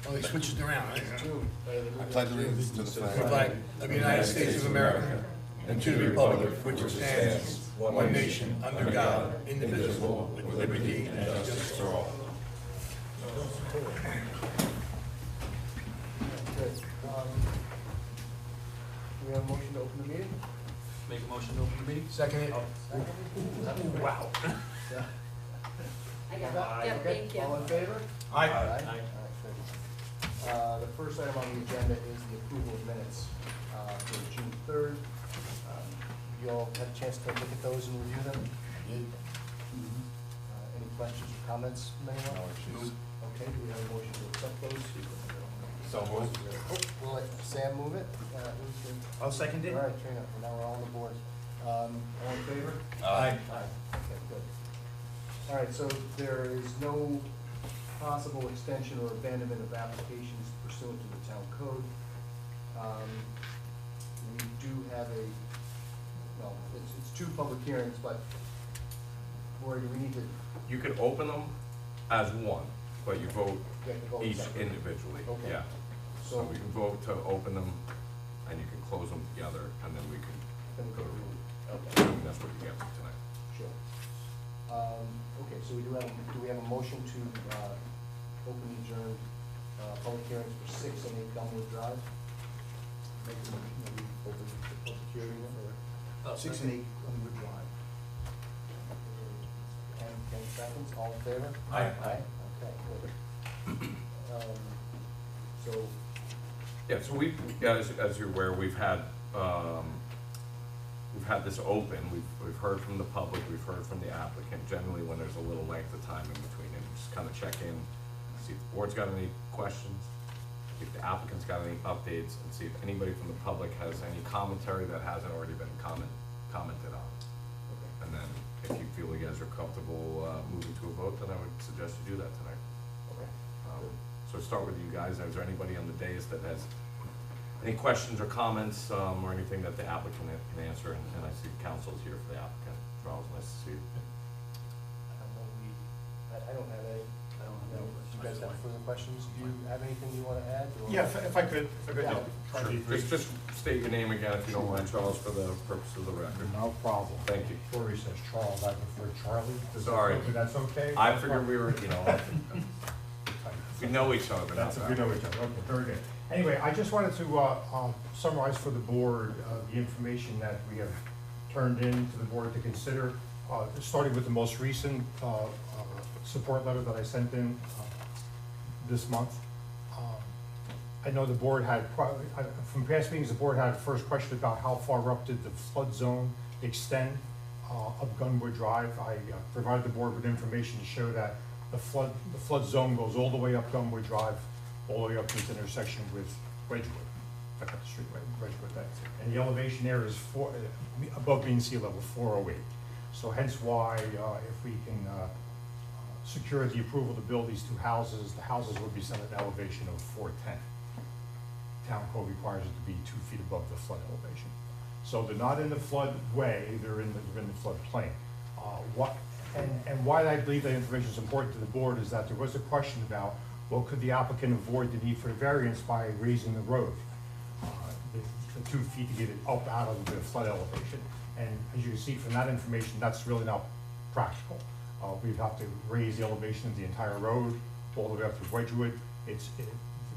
Oh, they switched it around, right? I pledge allegiance to the The flag flag of the United States of America and to the republic for which it stands, one nation, under God, indivisible, with liberty and justice for all. Good. Do we have a motion to open the meeting? Make a motion to open the meeting? Second it? Wow. I got it. Yep, thank you. All in favor? Aye. All right, good. The first item on the agenda is the approval of minutes for June 3rd. You all had a chance to look at those and review them? Any questions or comments from anyone? Okay, do we have a motion to accept those? So moved. We'll let Sam move it. I'll second it. All right, Trina, now we're all on the board. All in favor? Aye. Okay, good. All right, so there is no possible extension or abandonment of applications pursuant to the town code. We do have well, it's two public hearings, but, Lori, do we need to You could open them as one, but you vote get the vote each separate? individually, Okay. yeah. So we can vote to open them, and you can close them together, and then we can Then we go go to, Okay, that's what you get tonight. sure. Okay, so do we have a motion to open and adjourn public hearings for 6 and 8 Glenwood Drive? Make the motion that we open the public hearing for 6 and 8 Glenwood Drive. 10 seconds, all in favor? Aye. Aye, okay, good. So, Yeah, so we, as you're aware, we've had this open, we've heard from the public, we've heard from the applicant. Generally, when there's a little length of time in between, and just kind of check in, see if the board's got any questions, if the applicant's got any updates, and see if anybody from the public has any commentary that hasn't already been commented on. okay. And then, if you feel you guys are comfortable moving to a vote, then I would suggest you do that tonight. Okay. So start with you guys. Is there anybody on the dais that has any questions or comments, or anything that the applicant can answer? And I see council's here for the applicant. Charles, nice to see you. I don't have any. Do you guys have further questions? Do you have anything you want to add? or- Yeah, if I could, Yeah. try to be brief. Just state your name again, if you don't mind, Charles, for the purpose of the record. No problem. Thank you. Before he says Charles, I prefer Charlie. Sorry. That's okay? I figured we were, we know each other, but not That's, we that. know each other, okay, very good. Anyway, I just wanted to summarize for the board the information that we have turned in to the board to consider, starting with the most recent support letter that I sent in this month. I know the board had, from past meetings, the board had a first question about how far up did the flood zone extend of Gunwood Drive. I provided the board with information to show that the flood zone goes all the way up Gunwood Drive, all the way up to its intersection with Wedgewood, back up the street, Wedgewood, that's it. And the elevation there is above mean sea level, 408. So hence why, if we can secure the approval to build these two houses, the houses would be set at an elevation of 410. Town code requires it to be 2 feet above the flood elevation. So they're not in the floodway, they're in the floodplain. And why I believe that information is important to the board is that there was a question about, well, could the applicant avoid the need for a variance by raising the road, the 2 feet to get it up out of the flood elevation? And as you can see from that information, that's really not practical. We'd have to raise the elevation of the entire road all the way up to Wedgewood.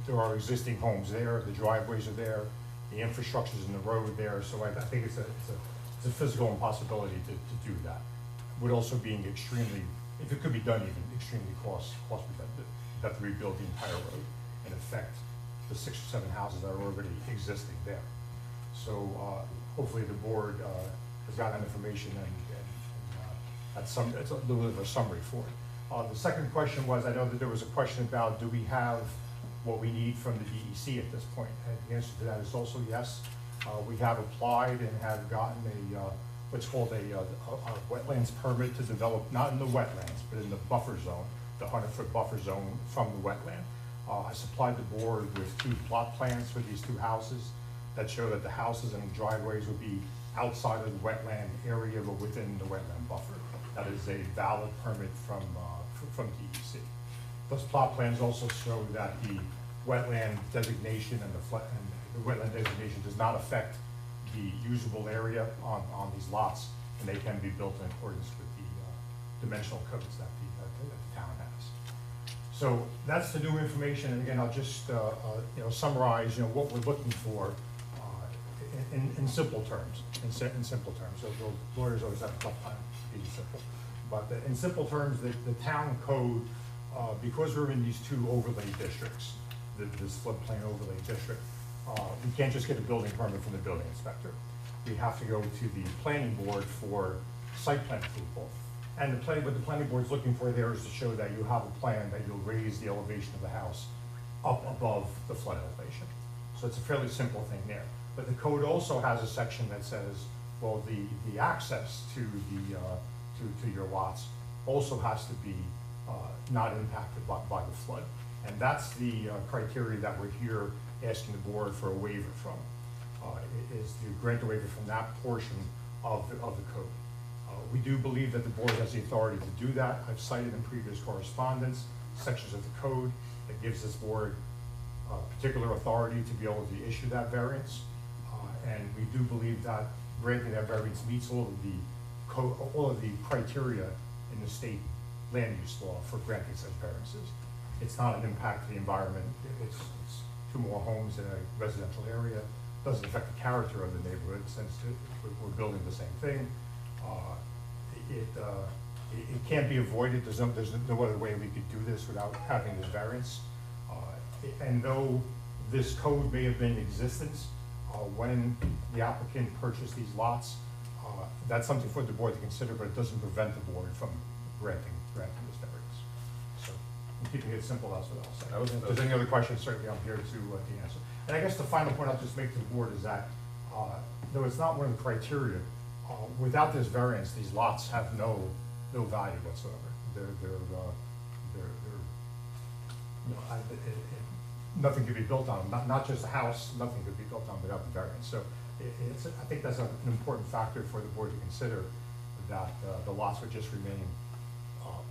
There are existing homes there, the driveways are there, the infrastructure's in the road there, so I think it's a physical impossibility to do that. Would also being extremely, if it could be done, even extremely costly, you'd have to rebuild the entire road and affect the 6 or 7 houses that are already existing there. So hopefully the board has got that information and that's a little bit of a summary for it. The second question was, I know that there was a question about, do we have what we need from the DEC at this point? And the answer to that is also yes. We have applied and have gotten what's called a wetlands permit to develop, not in the wetlands, but in the buffer zone, the 100-foot buffer zone from the wetland. I supplied the board with 2 plot plans for these 2 houses that show that the houses and the driveways would be outside of the wetland area, but within the wetland buffer. That is a valid permit from DEC. Those plot plans also show that the wetland designation and the wetland designation does not affect the usable area on these lots, and they can be built in accordance with the dimensional codes that the town has. So that's the new information, and again, I'll just, summarize, what we're looking for, in simple terms, in simple terms. So the lawyers always have a tough time being simple. But in simple terms, the town code, because we're in these two overlay districts, this floodplain overlay district, we can't just get a building permit from the building inspector. We have to go to the planning board for site plan approval. And what the planning board's looking for there is to show that you have a plan that you'll raise the elevation of the house up above the flood elevation. So it's a fairly simple thing there. But the code also has a section that says, well, the access to to your lots also has to be not impacted by the flood. And that's the criteria that we're here asking the board for a waiver from, is to grant a waiver from that portion of the code. We do believe that the board has the authority to do that. I've cited in previous correspondence sections of the code that gives this board particular authority to be able to issue that variance. And we do believe that granting that variance meets all of the criteria in the state land use law for granting such variances. It's not an impact to the environment. It's two more homes in a residential area. Doesn't affect the character of the neighborhood since we're building the same thing. It can't be avoided. There's no other way we could do this without having this variance. And though this code may have been in existence when the applicant purchased these lots, that's something for the board to consider, but it doesn't prevent the board from granting this variance. So, I'm keeping it simple, that's what I'll say. If there's any other questions, certainly I'm here to answer. And I guess the final point I'll just make to the board is that, though it's not one of the criteria, without this variance, these lots have no value whatsoever. Nothing could be built on them, not just a house, nothing could be built on without the variance. So I think that's an important factor for the board to consider, that the lots would just remain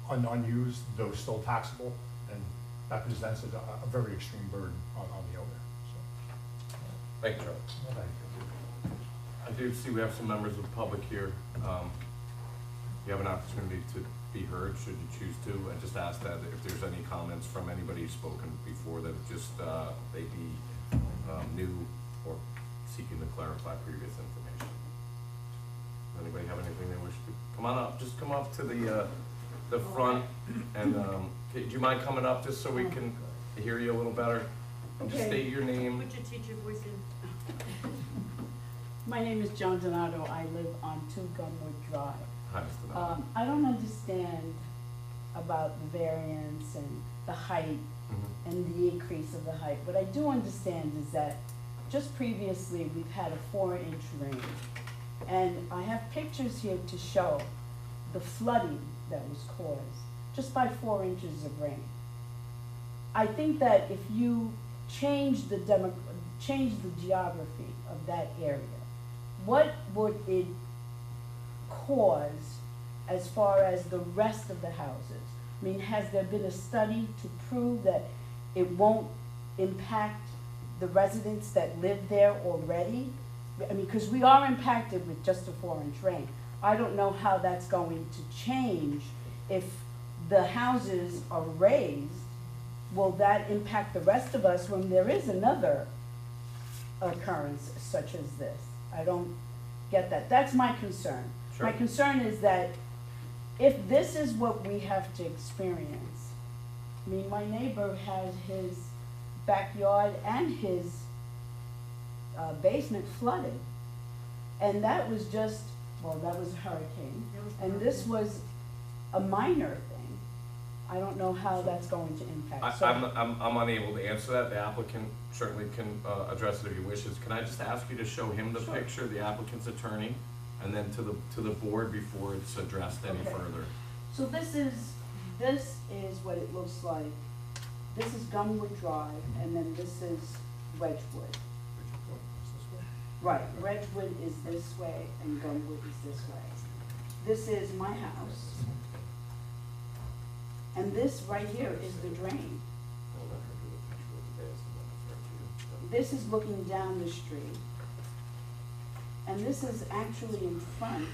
unused, though still taxable, and that presents a very extreme burden on the owner. So, Thank you, Charlie. thank you. I do see we have some members of the public here. You have an opportunity to be heard, should you choose to. I just ask that if there's any comments from anybody who's spoken before, that just they be new or seeking to clarify previous information. Does anybody have anything they wish to? Come on up, just come up to the front, and do you mind coming up just so we can hear you a little better? And just state your name. Put your teacher voice in. My name is Joan Donato. I live on 2 Gunwood Drive. Hi, Mr. Donovan. I don't understand about the variance and the height and the increase of the height. What I do understand is that just previously we've had a 4-inch rain. And I have pictures here to show the flooding that was caused just by 4 inches of rain. I think that if you change the geography of that area, what would it cause as far as the rest of the houses? I mean, has there been a study to prove that it won't impact the residents that live there already? I mean, because we are impacted with just a 4-inch rain. I don't know how that's going to change if the houses are raised. Will that impact the rest of us when there is another occurrence such as this? I don't get that. That's my concern. Sure. My concern is that if this is what we have to experience, I mean, my neighbor had his backyard and his basement flooded. And that was just, well, that was a hurricane. And this was a minor thing. I don't know how that's going to impact. I'm unable to answer that. The applicant certainly can address it if he wishes. Can I just ask you to show him the picture, the applicant's attorney, and then to the board before it's addressed any further? So this is what it looks like. This is Gunwood Drive, and then this is Wedgewood. Right, Wedgewood is this way, and Gunwood is this way. This is my house. And this right here is the drain. this is looking down the street. And this is actually in front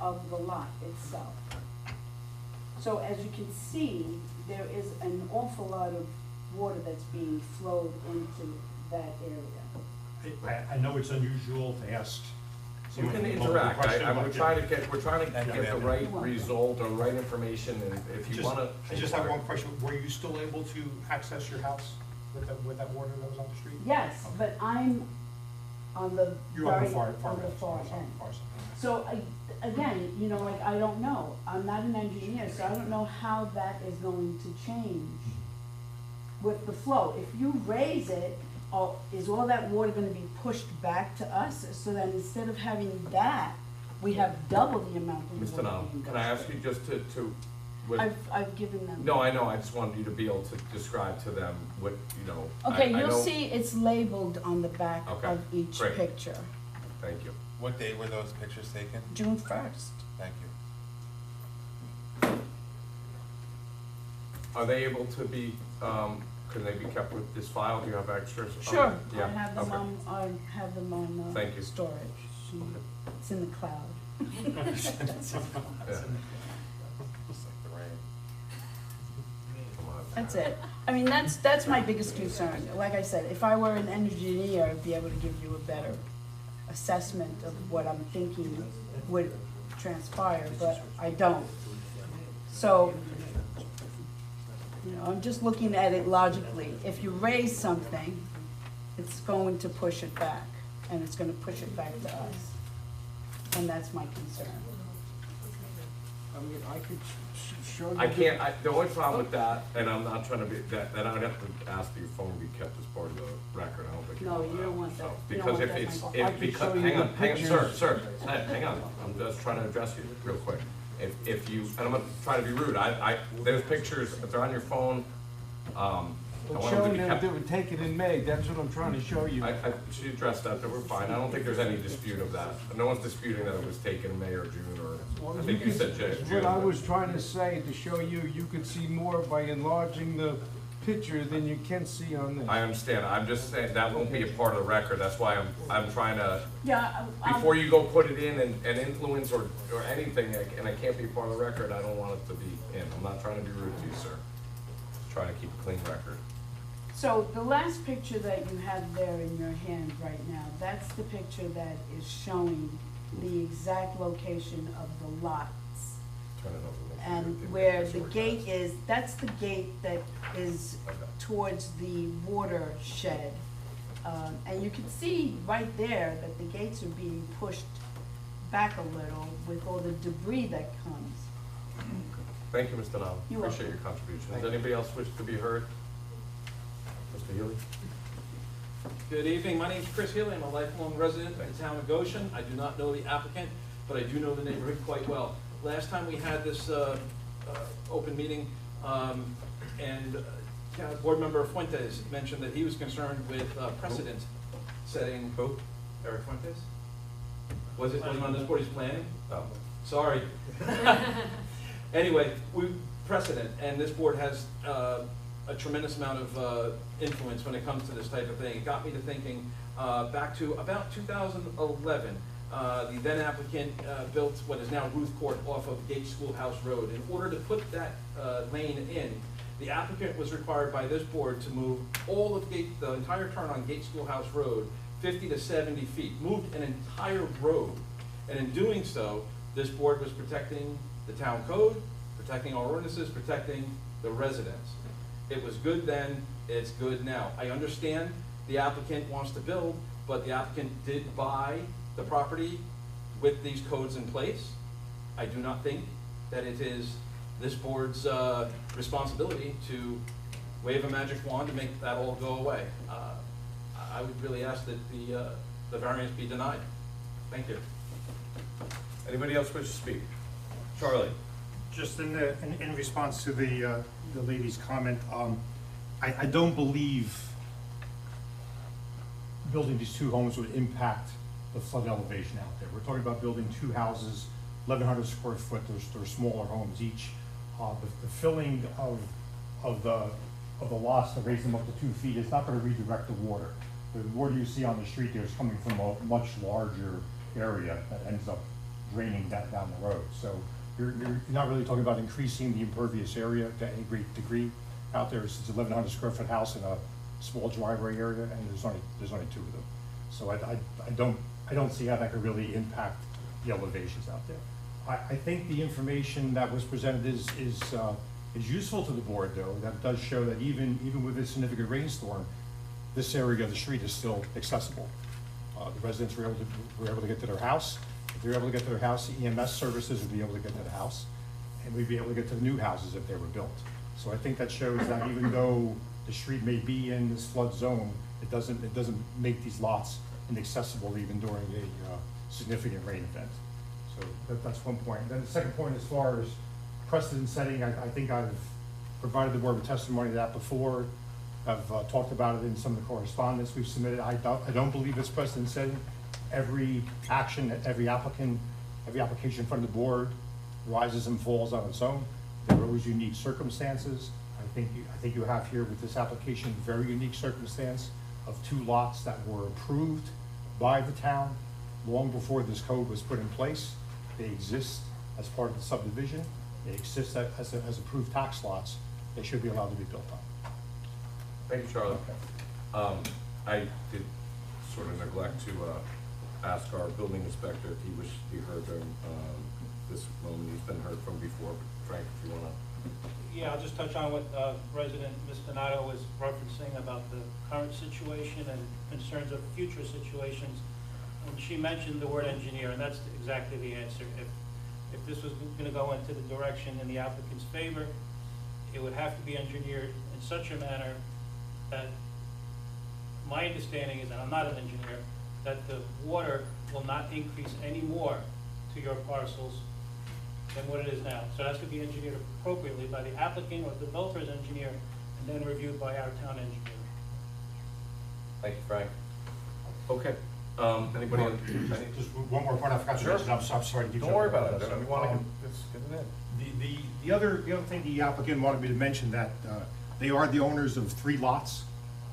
of the lot itself. So as you can see, there is an awful lot of water that's being flowed into that area. I know it's unusual to ask. You someone can a local interact, question, we're but trying to get Thank you, the ma'am. right result or right information, and if you Just- wanna. I just have one question. Were you still able to access your house with that water that was on the street? Yes, but I'm on the You're on the very, far on the far side, end. far side. So again, you know, like, I don't know, I'm not an engineer, so I don't know how that is going to change with the flow. If you raise it, is all that water gonna be pushed back to us, so that instead of having that, we have double the amount of Mr. water Nahum, being can I ask you just to, with, I've given them. no, I know, I just wanted you to be able to describe to them what, you know. Okay, I you'll know- see it's labeled on the back Okay, of each great. picture, Thank you. What date were those pictures taken? June 1st. Thank you. Are they able to be, can they be kept with this file? Do you have extras? Sure, Yeah, I have them okay. I have them on, Thank you. storage. It's in the cloud. Yeah. Just like the rain. Come on. That's it. I mean, that's my biggest concern. Like I said, if I were an engineer, I'd be able to give you a better assessment of what I'm thinking would transpire, but I don't. So, you know, I'm just looking at it logically. If you raise something, it's going to push it back, and it's gonna push it back to us. And that's my concern. I mean, I could show you. I can't, the only problem with that, and I'm not trying to be, that I'd have to ask that your phone be kept as part of the record, I don't think. No, want you don't want so, that. You don't Because want if that, it's, Michael. I if, could because, show you hang on, the sir, pictures. hang on, I'm just trying to address you real quick. If you, and I'm not trying to be rude, there's pictures, if they're on your phone, I I'm want them to showing be them kept. they were taken in May, that's what I'm trying to show you. She addressed that we're fine, I don't think there's any dispute of that. No one's disputing that it was taken in May or June, or, I think you said June. What I but- was trying to say, to show you, you could see more by enlarging the picture than you can see on this. I understand, I'm just saying, that won't be a part of the record, that's why I'm trying to, Yeah, before you go put it in and influence or anything, and it can't be part of the record, I don't want it to be in. I'm not trying to be rude to you, sir. Just trying to keep a clean record. So the last picture that you have there in your hand right now, that's the picture that is showing the exact location of the lots. Turn it over. And where the gate is, that's the gate that is towards the watershed. And you can see right there that the gates are being pushed back a little with all the debris that comes. Thank you, Mr. Nahum. You're Appreciate your contribution. Does anybody else wish to be heard? Mr. Healy? Good evening, my name is Chris Healy, I'm a lifelong resident of the town of Goshen. I do not know the applicant, but I do know the neighborhood quite well. Last time we had this open meeting, Board Member Fuentes mentioned that he was concerned with precedent setting. Who? Eric Fuentes? Was it on this board, he's planning? Oh. Sorry. Anyway, precedent, and this board has a tremendous amount of influence when it comes to this type of thing. It got me to thinking back to about 2011. The then applicant built what is now Ruth Court off of Gates Schoolhouse Road. In order to put that lane in, the applicant was required by this board to move all of the entire turn on Gates Schoolhouse Road 50 to 70 feet, moved an entire road. And in doing so, this board was protecting the town code, protecting our ordinances, protecting the residents. It was good then, it's good now. I understand the applicant wants to build, but the applicant did buy the property with these codes in place. I do not think that it is this board's responsibility to wave a magic wand to make that all go away. I would really ask that the variance be denied. Thank you. Anybody else wish to speak? Charlie? Just in response to the lady's comment, I don't believe building these two homes would impact the flood elevation out there. We're talking about building two houses, 1,100 square foot, they're smaller homes each. The filling of the lots to raise them up to 2 feet is not gonna redirect the water. the water you see on the street there is coming from a much larger area that ends up draining that down the road. So you're not really talking about increasing the impervious area to any great degree out there. It's a 1,100 square foot house in a small driveway area, and there's only two of them. So I don't see how that could really impact the elevations out there. I think the information that was presented is useful to the board, though. That does show that even with a significant rainstorm, this area of the street is still accessible. The residents were able to get to their house. If they're able to get to their house, the EMS services would be able to get to the house, and we'd be able to get to the new houses if they were built. So I think that shows that even though the street may be in this flood zone, it doesn't make these lots inaccessible even during a significant rain event. So that's one point. And then the second point, as far as precedent setting, I think I've provided the board with testimony to that before. I've talked about it in some of the correspondence we've submitted. I don't believe it's precedent setting. Every action, every application in front of the board rises and falls on its own. There are always unique circumstances. I think you have here with this application very unique circumstance of two lots that were approved by the town long before this code was put in place. They exist as part of the subdivision. They exist as approved tax lots. They should be allowed to be built on. Thank you, Charlie. I did sort of neglect to ask our building inspector if he wished to be heard during this moment. He's been heard from before, but Frank, if you want to. Yeah, I'll just touch on what resident Ms. Donato was referencing about the current situation and concerns of future situations. And she mentioned the word engineer, and that's exactly the answer. If this was going to go into the direction in the applicant's favor, it would have to be engineered in such a manner that my understanding is, and I'm not an engineer, that the water will not increase any more to your parcels than what it is now. So that's to be engineered appropriately by the applicant or the developer's engineer, and then reviewed by our town engineer. Thank you, Frank. Okay. Anybody else? Just one more point I forgot to Sure. mention. I'm sorry to keep Don't worry jumping about it. around. We want to get it in. The other thing the applicant wanted me to mention that they are the owners of 3 lots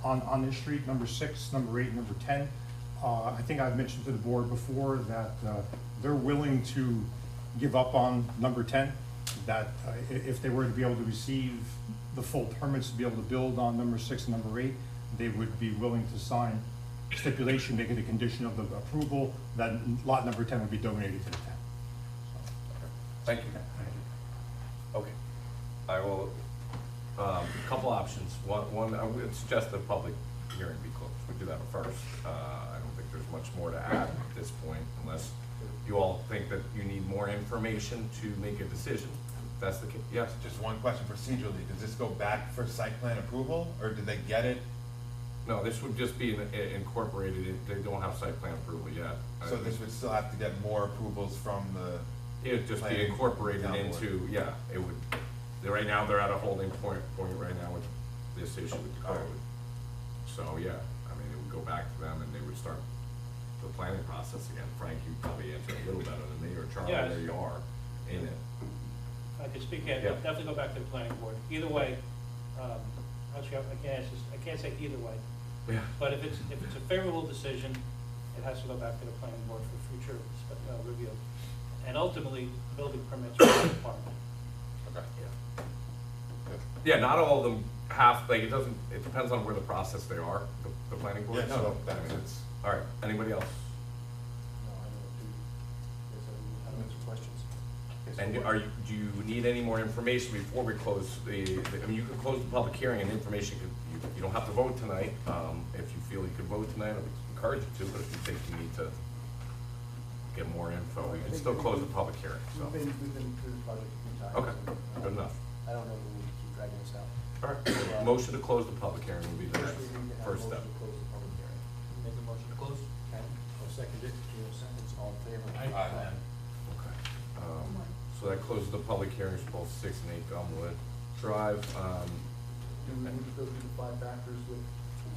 on this street, number 6, number 8, and number 10. I think I've mentioned to the board before that they're willing to give up on number 10, that if they were to be able to receive the full permits to be able to build on number 6 and number 8, they would be willing to sign stipulation, make it a condition of the approval, that lot number 10 would be donated to the town. Thank you. Okay. I will, couple options. One, I would suggest the public hearing be closed. We do that first. I don't think there's much more to add at this point, unless you all think that you need more information to make a decision. If that's the case. Yes? Just one question procedurally, does this go back for site plan approval, or did they get it? No, this would just be incorporated. They don't have site plan approval yet. So this would still have to get more approvals from the. It'd just be planning incorporated town board. into, yeah, it would, right now, they're at a holding point right now with this issue with the code. So, yeah, I mean, it would go back to them and they would start the planning process again. Frank, you probably answer a little better than me, or Charlie, Yes. there you are in it. I could speak, yeah, Yeah. definitely go back to the planning board. Either way, actually, I can't say either way. Yeah. But if it's a favorable decision, it has to go back to the planning board for future review. And ultimately, building permits for the department. Okay. Yeah, not all of them have, like, it depends on where the process they are, the planning board. Yeah, no, that makes sense. All right, anybody else? No, I don't have any questions. And do you need any more information before we close I mean, you can close the public hearing and information you don't have to vote tonight. If you feel you can vote tonight, I would encourage you to, but if you think you need to get more info, we can still close the public hearing, so. We've been through the project a few times. Okay, and, good enough. I don't know that we need to keep dragging this out. All right, motion to close the public hearing will be the First, we need to have a first step. motion to close the public hearing. Make a motion to close? Ken, I'll second it. Gino seconds, all in favor? Aye. Okay. So that closes the public hearings for both 6 and 8 Gumwood Drive. Do we need to go through the 5 factors with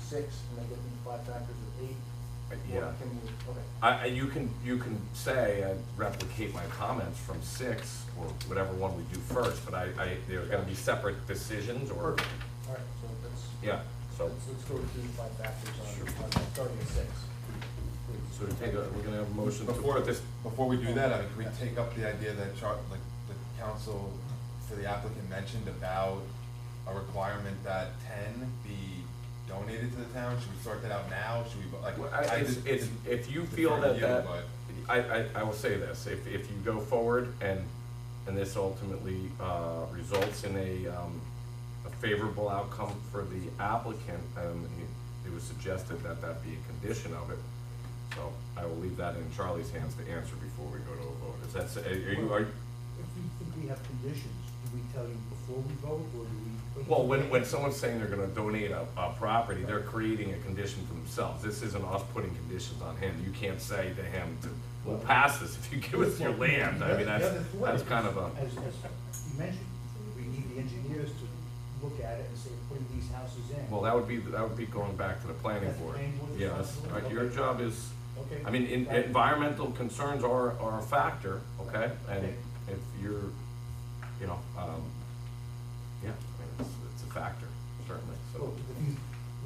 6 and then go through the 5 factors with 8? Yeah. Or can we, okay. You can say and replicate my comments from 6 or whatever one we do first, but there's gonna be separate decisions or, Perfect. All right, so that's. yeah. So, Let's go through the five factors on starting at 6. so we're gonna have a motion to Before, put this, before we do that, I mean, can we take up the idea that like, the council for the applicant mentioned about a requirement that 10 be donated to the town? Should we sort that out now? Should we, like, it's, if you feel defer to that you, but- I will say this, if you go forward and this ultimately, results in a favorable outcome for the applicant, it was suggested that that be a condition of it. So I will leave that in Charlie's hands to answer before we go to a vote. Is that, are you, If we think we have conditions, do we tell you before we vote, or do we? well, when someone's saying they're gonna donate a property, they're creating a condition for themselves. This isn't us putting conditions on him. You can't say to him, we'll pass this if you give us your land. I mean, that's kind of a, As you mentioned, we need the engineers to look at it and say, putting these houses in. well, that would be going back to the planning That's the board. planning board's Yes, responsibility? your Okay. job is, Okay. I mean, environmental concerns are a factor, okay? And Okay. if you're, you know, yeah, I mean, it's a factor, certainly, Well, so. if you,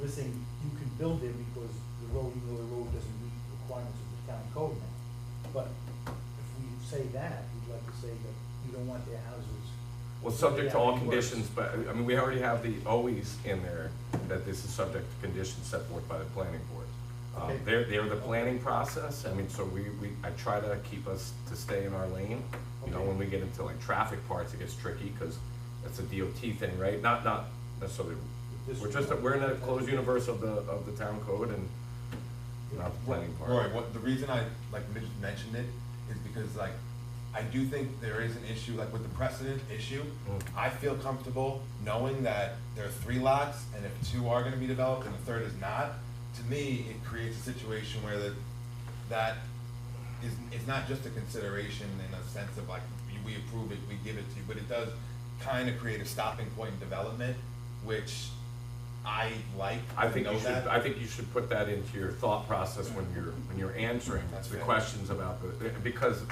we're saying you can build there because the road, even though the road doesn't meet the requirements of the town code now. But if we say that, we'd like to say that we don't want their houses. Well, subject to all Yeah, it works. conditions, but, I mean, we already have the always in there, that this is subject to conditions set forth by the planning board. Okay. They're the planning process, I mean, so I try to keep us to stay in our lane. You know, Okay. when we get into like traffic parts, it gets tricky, cause that's a DOT thing, right? Not necessarily, we're in a closed universe of the town code and not the planning part. Roy, the reason I mentioned it is because like, I do think there is an issue, like with the precedent issue. I feel comfortable knowing that there are 3 lots, and if 2 are gonna be developed and the 3rd is not, to me, it creates a situation where that is not just a consideration in a sense of like, we approve it, we give it to you, but it does kind of create a stopping point in development, which I like I to think know you should, that. I think you should put that into your thought process when you're answering That's the fair. questions about because,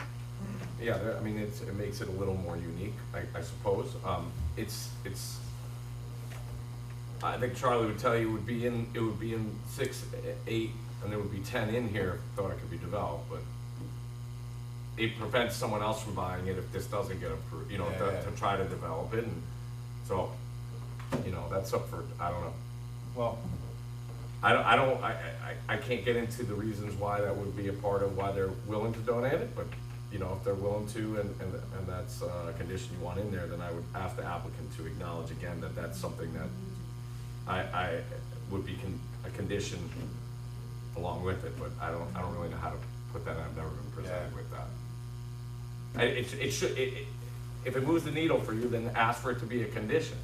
yeah, I mean, it makes it a little more unique, I suppose. I think Charlie would tell you it would be in 6, 8, and there would be 10 in here if thought it could be developed, but it prevents someone else from buying it if this doesn't get approved, you know, Yeah. to try to develop it, and so, you know, that's up for, I don't know. Well, I can't get into the reasons why that would be a part of why they're willing to donate it, but, you know, if they're willing to, and that's a condition you want in there, then I would ask the applicant to acknowledge again that that's something that I would be a condition along with it, but I don't really know how to put that, I've never been presented Yeah. with that. If it moves the needle for you, then ask for it to be a condition.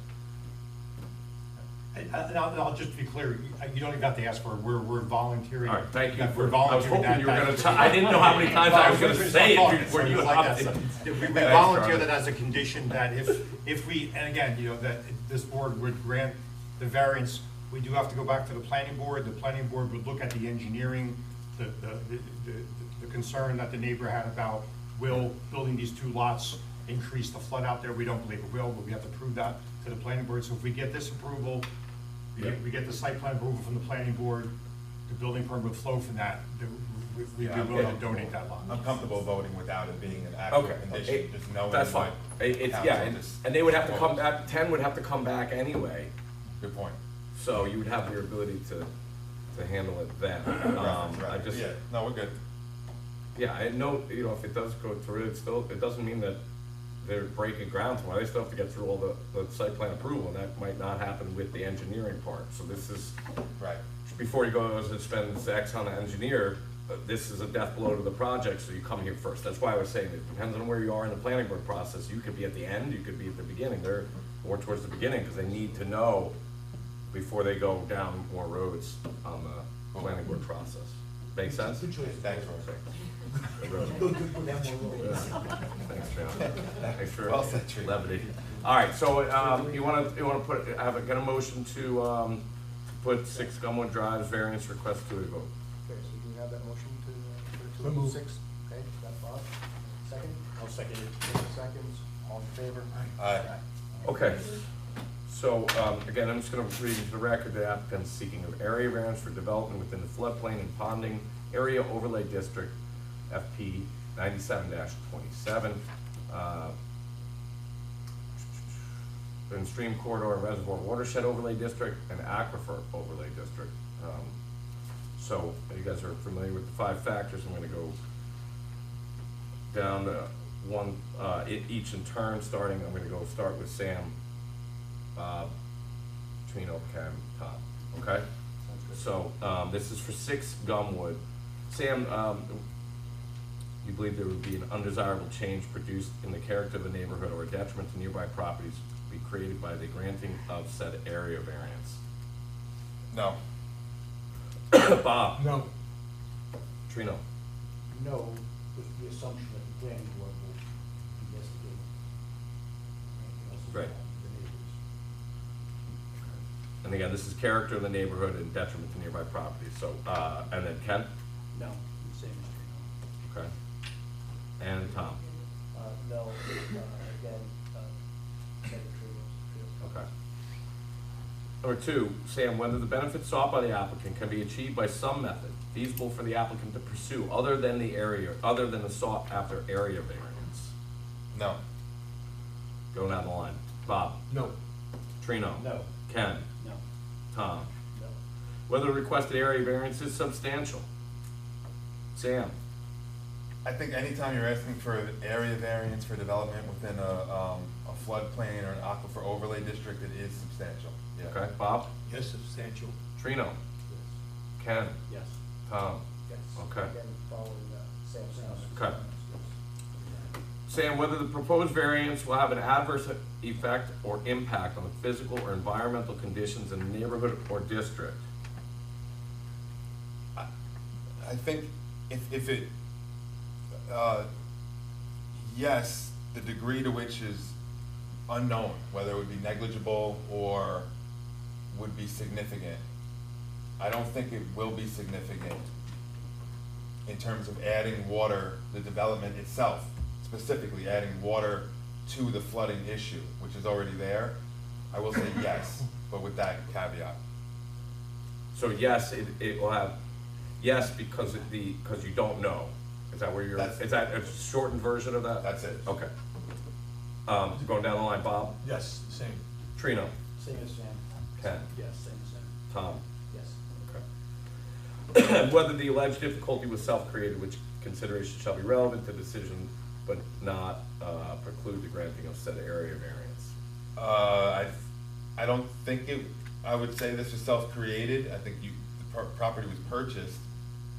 And I'll just be clear, you don't even have to ask for it, we're volunteering. All right, thank you. We're I was volunteering hoping you were that. gonna, I didn't know how many times I was gonna say it before you Like that, opted. so We Thanks, volunteer Charlie. that as a condition that if we, and again, you know, that this board would grant the variance, we do have to go back to the planning board would look at the engineering, the concern that the neighbor had about, will building these 2 lots increase the flood out there? We don't believe it will, but we have to prove that to the planning board. So if we get this approval, we get the site plan approval from the planning board, the building permit would flow from that, we'd be Yeah, willing I'm to donate that lot. I'm comfortable voting without it being an actual Okay, condition, just knowing. that's fine. what It's, council yeah, just- and they would have to come back, 10 would have to come back anyway, Good point. so you would have your ability to handle it then. Reference, I right. just, Yeah, no, we're good. yeah, I know, you know, if it does go through, it doesn't mean that they're breaking ground tomorrow. They still have to get through all the site plan approval, and that might not happen with the engineering part. So this is, Right. before he goes and spends X on the engineer, this is a death blow to the project, so you come here first. That's why I was saying, it depends on where you are in the planning board process. You could be at the end, you could be at the beginning. They're more towards the beginning, because they need to know before they go down more roads on the planning board process. Make sense? Good choice. Thanks, Roy. Thanks, John. Thanks for Well said, Tree. levity. All right, so, you wanna get a motion to put 6 Gumwood Drive's variance request to a vote? Okay, so you have that motion to 6? Okay, got Bob. Second? I'll second it. 6 seconds, all in favor? Aye. Okay, So, again, I'm just gonna read into the record, the applicant seeking of area variance for development within the floodplain and ponding area overlay district, FP 97-27. In stream corridor and reservoir watershed overlay district and aquifer overlay district. So, you guys are familiar with the 5 factors. I'm gonna go down one, each in turn, starting, I'm gonna start with Sam, Trino, Ken, Tom, okay? So, this is for 6 Gumwood. Sam, you believe there would be an undesirable change produced in the character of the neighborhood or a detriment to nearby properties be created by the granting of said area variance? No. Bob? No. Trino? No, with the assumption that the planning board will investigate. anything else Right. involved with the neighbors. And again, this is character of the neighborhood and detriment to nearby properties. So, and then Ken? No, same as Okay. And Tom? No, again, secretary was. Okay. Number 2, Sam, whether the benefits sought by the applicant can be achieved by some method feasible for the applicant to pursue other than the sought after area variance. No. Go down the line. Bob? No. Trino? No. Ken? No. Tom? No. Whether the requested area variance is substantial. Sam? I think anytime you're asking for an area variance for development within a floodplain or an aquifer overlay district, it is substantial. Yeah. Okay. Bob? Yes, substantial. Trino? Ken? Yes. Tom? Yes. Okay. Again, following Sam's comments. Okay. Sam, whether the proposed variance will have an adverse effect or impact on the physical or environmental conditions in the neighborhood or district. I think if it, yes, the degree to which is unknown, whether it would be negligible or would be significant. I don't think it will be significant in terms of adding water, the development itself, specifically adding water to the flooding issue, which is already there. I will say yes, but with that caveat. So yes, it will have, yes, because you don't know. Is that where you're, That's- is that a shortened version of that? That's it. Okay. Going down the line, Bob? Yes, same. Trino? Same as Sam. Ken? Yes, same as Sam. Tom? Yes. Okay. Whether the alleged difficulty was self-created, which consideration shall be relevant to the decision, but not preclude the granting of said area variance. I don't think I would say this was self-created. I think the property was purchased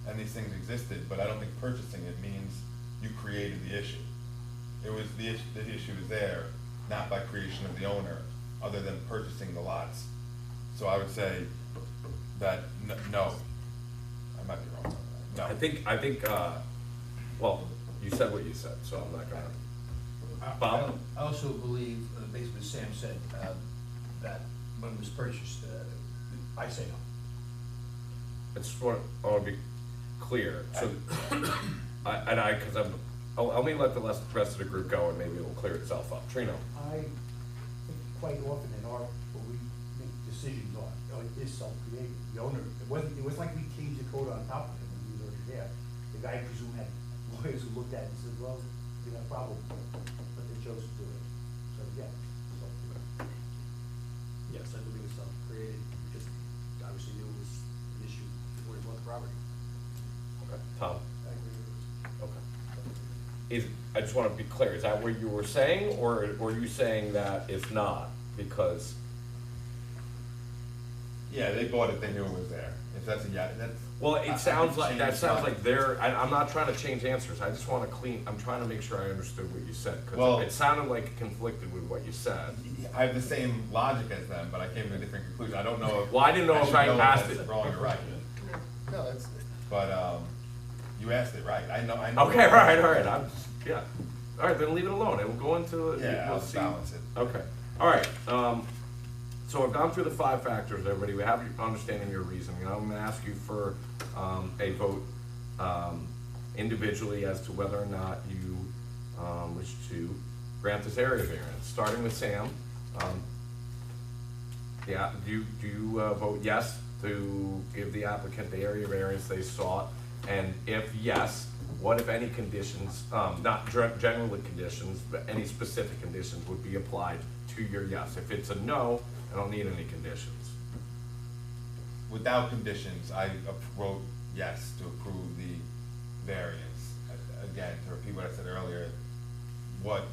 and these things existed, but I don't think purchasing it means you created the issue. It was the issue is there, not by creation of the owner, other than purchasing the lots. So I would say that no. I might be wrong. No. I think, well, you said what you said, so I'm not gonna. Bob? I also believe, basically Sam said, that when it was purchased, I say no. I just want to be clear, so, let me let the rest of the group go and maybe it'll clear itself up. Trino? I think quite often in our, what we make decisions on, it is self-created. The owner, it wasn't like we changed the code on top of it when he was already there. The guy, I presume, had lawyers who looked at it and said, well, we got a problem, but they chose to do it. So, yeah, self-created. Yes, I believe it's self-created, because obviously knew it was an issue before he bought the property. Okay. Tom? I agree with this. Okay. I just want to be clear, is that what you were saying, or are you saying that it's not? Because, Yeah, they bought it, they knew it was there. If that's a yeah, that's. well, I it sounds could like, that change sounds my- like I'm not trying to change answers, I just want to I'm trying to make sure I understood what you said, Well- because it sounded like it conflicted with what you said. I have the same logic as them, but I came to a different conclusion. I don't know if. Well, I didn't know if should I asked that's it. Wrong or right. No, that's. But, you asked it right. I know. Okay, all right, yeah. All right, then leave it alone, and we'll go into it. Yeah, we'll I'll see. balance it. Okay, all right, so I've gone through the 5 factors, everybody, we have your understanding your reasoning, and I'm gonna ask you for, a vote, individually as to whether or not you, wish to grant this area variance, starting with Sam. Yeah, do you vote yes to give the applicant the area variance they sought? And if yes, what if any conditions, not general conditions, but any specific conditions would be applied to your yes? If it's a no, I don't need any conditions. Without conditions, I wrote yes to approve the variance. Again, to repeat what I said earlier, what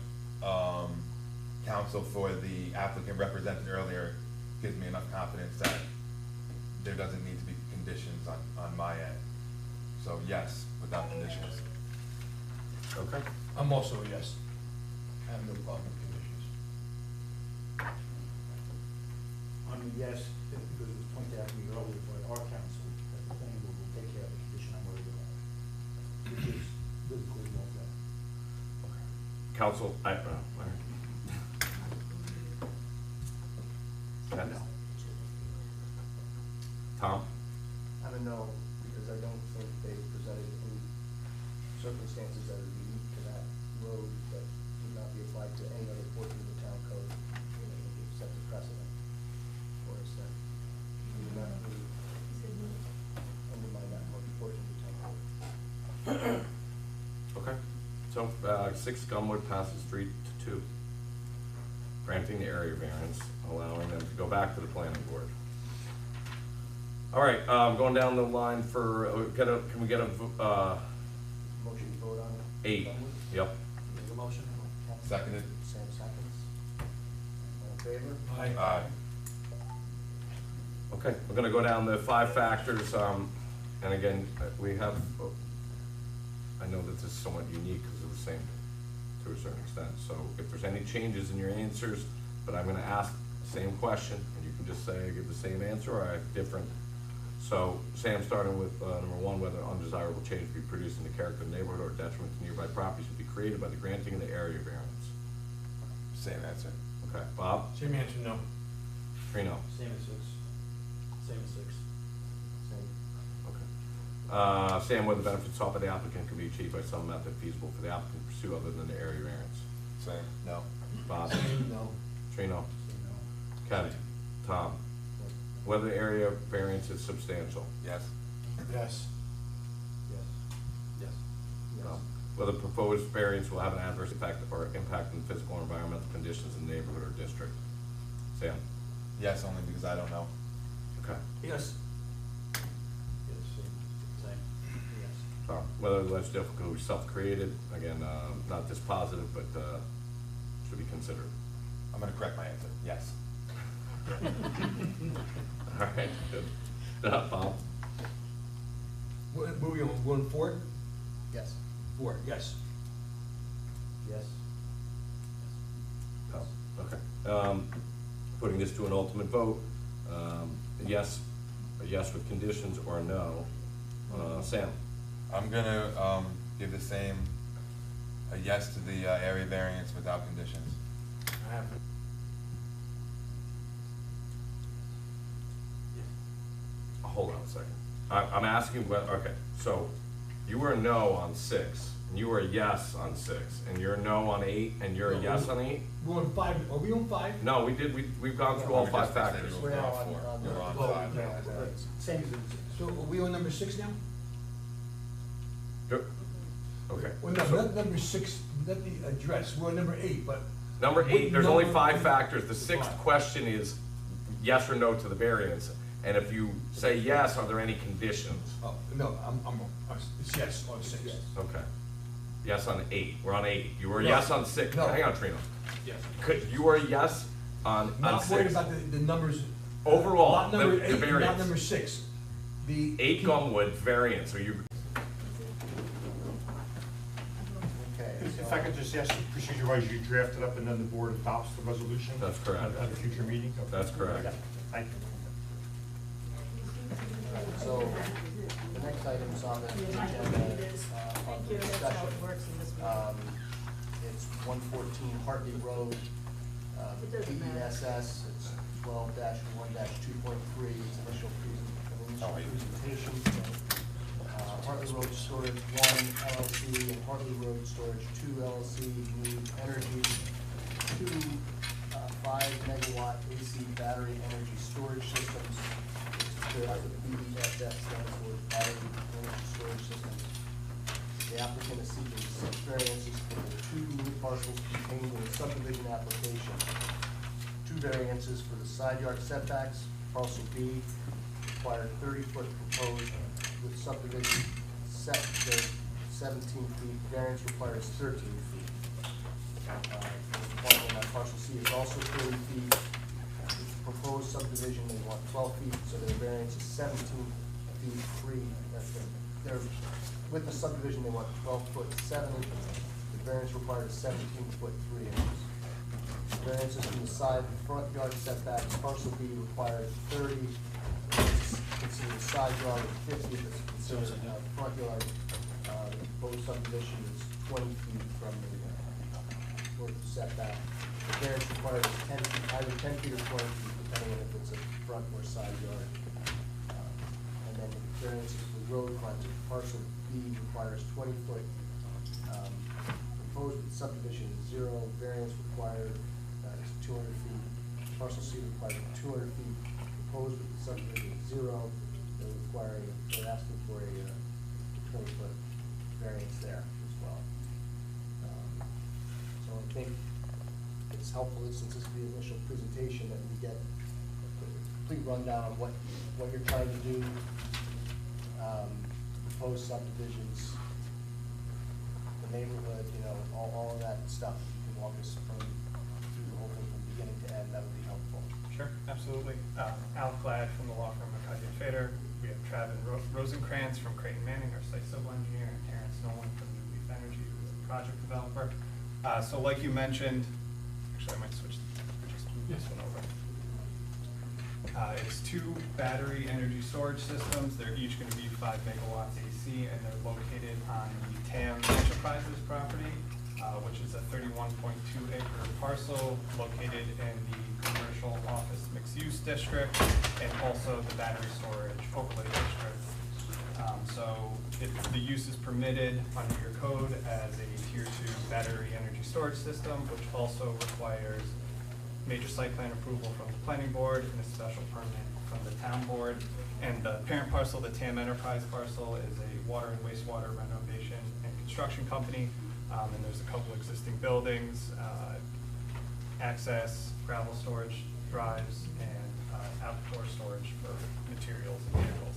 counsel for the applicant represented earlier gives me enough confidence that there doesn't need to be conditions on my end. So yes, without conditions. Okay. I'm also a yes. I have no problem with conditions. I'm a yes, because it was pointed out to me earlier by our council that the planning board will take care of the condition I'm worried about, which is biblically well done. Council, all right. Ken? Tom? I'm a no, because I don't think they presented any circumstances that are unique to that road that would not be applied to any other portion of the town code, except the precedent for us that we would not really undermine that portion of the town code. Okay, so, 6 Gumwood passes 3-2. Granting the area variance, allowing them to go back to the planning board. All right, going down the line for, can we get a, Motion to vote on? 8? Yep. Make a motion? Seconded? Sam seconds. All in favor? Aye. Okay, we're gonna go down the 5 factors, and again, we have, I know that this is somewhat unique because of the same, to a certain extent, so if there's any changes in your answers, but I'm gonna ask the same question, and you can just say, I give the same answer, or I have different. So, Sam, starting with number 1, whether undesirable change be produced in the character of the neighborhood or detriment to nearby properties would be created by the granting of the area variance. Same answer. Okay, Bob? Same answer, no. Trino? Same as 6. Same as 6. Same. Okay. Sam, whether the benefits sought by the applicant can be achieved by some method feasible for the applicant to pursue other than the area variance. Same. No. Bob? Same, no. Trino? Ken? Tom? Whether the area variance is substantial. Yes. Yes. Yes. Yes. Yes. No. Whether proposed variance will have an adverse effect or impact on physical or environmental conditions in the neighborhood or district. Sam? Yes, only because I don't know. Okay. Yes. Yes, same. Yes. Tom? Whether the alleged difficulty was self-created, again, not dispositive, but should be considered. I'm gonna correct my answer. Yes. All right, good. Bob? Moving on, going forward? Yes. 4, yes. Yes. Oh, okay. Putting this to an ultimate vote, yes, a yes with conditions or a no. Sam? I'm gonna give the same, a yes to the area variance without conditions. I have. Hold on a second. I'm asking, okay, so you were a no on 6, and you were a yes on 6, and you're a no on 8, and you're a yes on 8? We're on 5, are we on 5? No, we've gone through all We 5 just said factors. We're now on on- 4. on- We're on Well, 5 now. Same as 6. So are we on number 6 now? Good. Okay. Well, no, not number 6, not the address, we're on number 8, but. Number 8, there's only Number- 5 factors. The 6th Five. question is yes or no to the variance. And if you say yes, are there any conditions? Oh, no, it's yes on 6. Yes. Okay. Yes on 8. We're on 8. You were a No. yes on 6. No. Hang on, Trino. Yes. You were a yes on Not worried 6. about the numbers. Overall, Not number the 8, variance. not number 6. The. 8 Gumwood variance. Are you? Okay. If so- I could just ask, procedure-wise, you draft it up and then the board adopts the resolution? That's correct. At a future meeting? Okay. That's correct. Thank you. Alright, so the next item's on the agenda, on the discussion. It's 114 Hartley Road, PESS, it's 12-1-2.3, it's initial presentation. Hartley Road Storage 1 LLC and Hartley Road Storage 2 LLC, New Energy, 5 megawatt AC battery energy storage systems. That's what BESS stands for, battery energy storage systems. The applicant is seeking 6 variances for the 2 new parcels contained in the subdivision application. 2 variances for the side yard setbacks. Parcel B required 30-foot proposed with subdivision set to 17 feet. Variance requires 13 feet. Requirement on parcel C is also 30 feet. With the proposed subdivision, they want 12 feet, so their variance is 17 feet 3. With the subdivision, they want 12 foot 7 inches. The variance required is 17 foot 3 inches. Variances from the side and front yard setbacks. Parcel B required 30. It's considered side yard of 50. It's considered front yard. The proposed subdivision is 20 feet from the north setback. The variance required is 10 feet, either 10 feet or 20 feet, depending on if it's a front or side yard. And then the variances for road frontage. Parcel B requires 20 foot. Proposed subdivision is 0. Variance required is 200 feet. Parcel C requires 200 feet. Proposed with the subdivision is 0. They're asking for a 20 foot variance there as well. So I think it's helpful, since this is the initial presentation, that we get a complete rundown on what you're trying to do, proposed subdivisions, the neighborhood, all of that stuff. You can walk us through the whole thing from beginning to end. That would be helpful. Sure, absolutely. Alec Glad from the law firm McCuddy and Fader. We have Travis Rosenkrantz from Creighton Manning, our site civil engineer, and Terrence Nolan from New Leaf Energy, who is a project developer. So like you mentioned, actually I might switch this one over. It's 2 battery energy storage systems. They're each going to be 5 megawatts AC, and they're located on the TAM Enterprises property, which is a 31.2 acre parcel located in the commercial office mixed-use district and also the battery storage overlay district. The use is permitted under your code as a tier 2 battery energy storage system, which also requires major site plan approval from the planning board and a special permit from the town board. And the parent parcel, the TAM Enterprise parcel, is a water and wastewater renovation and construction company. And there's a couple existing buildings, access, gravel storage drives, and outdoor storage for materials and vehicles.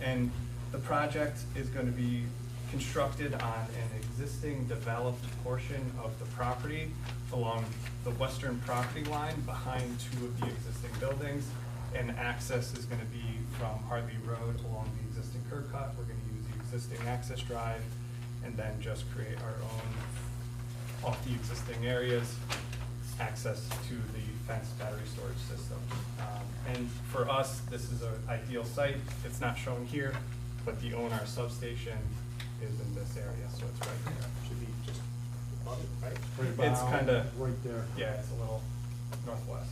And the project is going to be constructed on an existing developed portion of the property along the western property line behind 2 of the existing buildings. And access is going to be from Hartley Road along the existing curb cut. We're going to use the existing access drive and then just create our own, off the existing areas, access to the fenced battery storage system. And for us, this is an ideal site. It's not shown here, but the ONR substation is in this area, so it's right there. Should be just above it, right? It's kind of, Right there. yeah, it's a little northwest.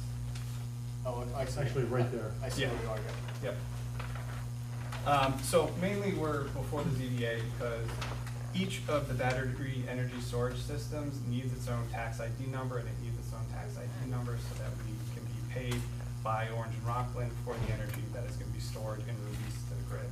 Oh, I see. Actually, right there. I see Yeah. where you are, yeah. Yep. So mainly we're before the ZBA because each of the battery energy storage systems needs its own tax ID number, and it needs its own tax ID number so that we can be paid by Orange and Rockland for the energy that is going to be stored and released to the grid.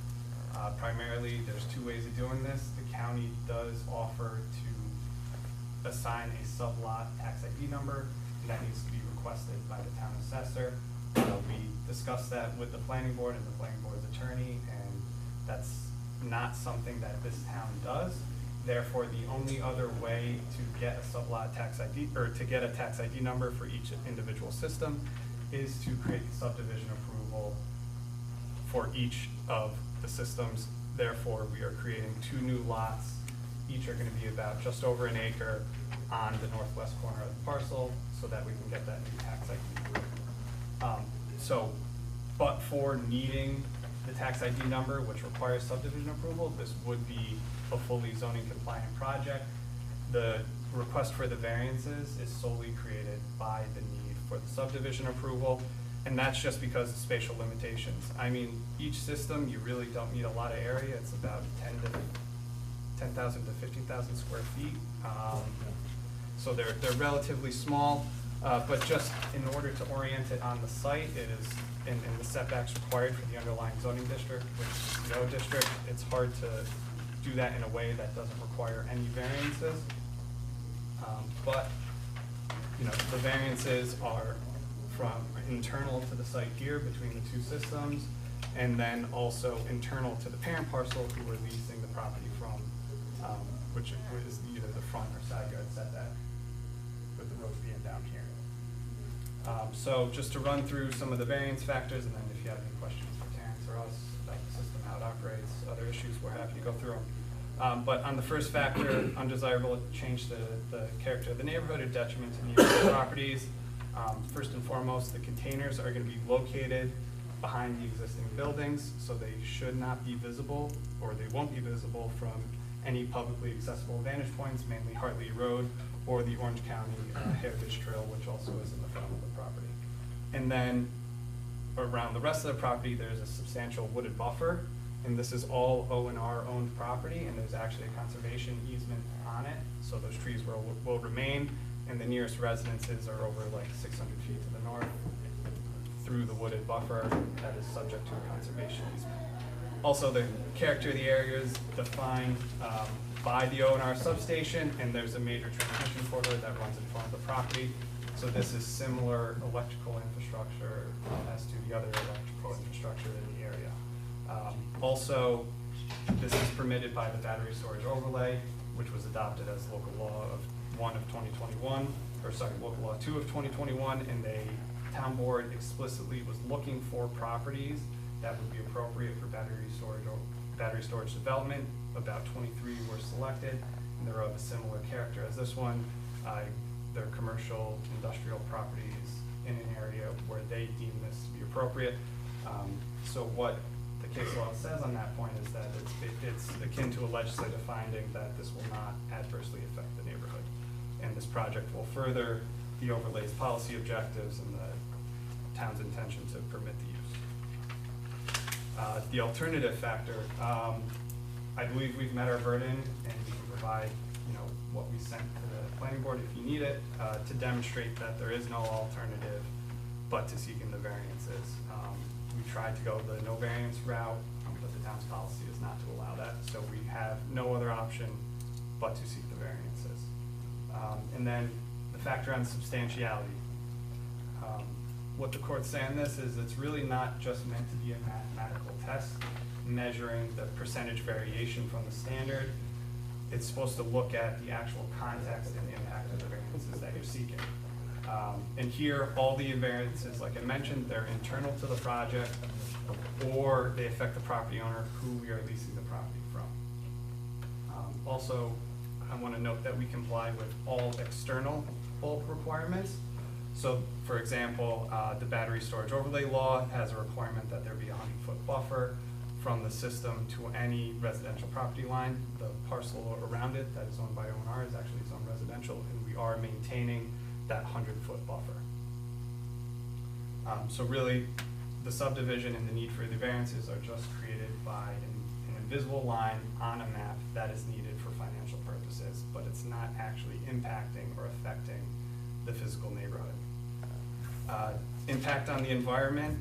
Primarily, there's 2 ways of doing this. The county does offer to assign a sublot tax ID number, and that needs to be requested by the town assessor. We discussed that with the planning board and the planning board's attorney, and that's not something that this town does. Therefore, the only other way to get a sublot tax ID, or to get a tax ID number for each individual system, is to create subdivision approval for each of the systems. Therefore, we are creating 2 new lots. Each are going to be about just over an acre on the northwest corner of the parcel so that we can get that new tax ID. But for needing the tax ID number, which requires subdivision approval, this would be a fully zoning compliant project. The request for the variances is solely created by the need for the subdivision approval, and that's just because of spatial limitations. I mean, each system, you really don't need a lot of area. It's about 10,000 to 15,000 square feet. So they're relatively small. But just in order to orient it on the site, it is in the setbacks required for the underlying zoning district, which is the O district. It's hard to do that in a way that doesn't require any variances. But, you know, the variances are from internal to the site here between the two systems, and then also internal to the parent parcel who we're leasing the property from, which is either the front or side yard setback, with the road being down here. So just to run through some of the variance factors, and then if you have any questions for Terrence or us about the system, how it operates, other issues, we're happy to go through them. But on the first factor, undesirable change the character of the neighborhood or detriment to neighborhood properties. First and foremost, the containers are going to be located behind the existing buildings, so they should not be visible, or they won't be visible from any publicly accessible vantage points, mainly Hartley Road or the Orange County Heritage Trail, which also is in the front of the property. And then around the rest of the property, there's a substantial wooded buffer, and this is all O&R owned property, and there's actually a conservation easement on it, so those trees will remain, and the nearest residences are over like 600 feet to the north through the wooded buffer that is subject to a conservation easement. Also, the character of the area is defined by the O&R substation, and there's a major transmission corridor that runs in front of the property. So this is similar electrical infrastructure as to the other electrical infrastructure in the area. Also, this is permitted by the battery storage overlay, which was adopted as local law of 1 of 2021, or sorry, local law 2 of 2021, and the town board explicitly was looking for properties that would be appropriate for battery storage development. About 23 were selected, and they're of a similar character as this one. They're commercial, industrial properties in an area where they deem this to be appropriate. So what the case law says on that point is that it's akin to a legislative finding that this will not adversely affect the neighborhood. And this project will further the overlay's policy objectives and the town's intention to permit the use. The alternative factor, I believe we've met our burden, and we can provide, you know, what we sent to the planning board if you need it, to demonstrate that there is no alternative but to seeking the variances. We tried to go the no variance route, but the town's policy is not to allow that, so we have no other option but to seek the variances. And then the factor on substantiality. What the court's saying this is it's really not just meant to be a mathematical test measuring the percentage variation from the standard. It's supposed to look at the actual context and the impact of the variances that you're seeking. And here, all the variances, like I mentioned, they're internal to the project, or they affect the property owner who we are leasing the property from. Also, I want to note that we comply with all external bulk requirements. So, for example, the battery storage overlay law has a requirement that there be a 100-foot buffer from the system to any residential property line. The parcel around it that is owned by O&R is actually its own residential, and we are maintaining that 100-foot buffer. So really, the subdivision and the need for the variances are just created by an invisible line on a map that is needed for financial purposes, but it's not actually impacting or affecting the physical neighborhood. Impact on the environment,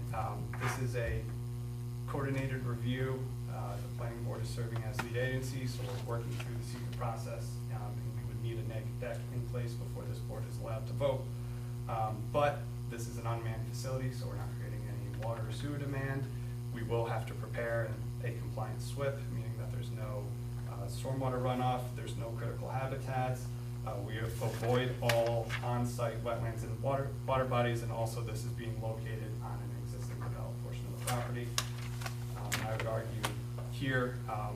this is a coordinated review. The planning board is serving as lead agency, so we're working through the secret process, and we would need a neg deck in place before this board is allowed to vote. But this is an unmanned facility, so we're not creating any water or sewer demand. We will have to prepare a compliant SWIP, meaning that there's no stormwater runoff, there's no critical habitats. We avoid all on-site wetlands and water bodies, and also this is being located on an existing developed portion of the property. I would argue here, on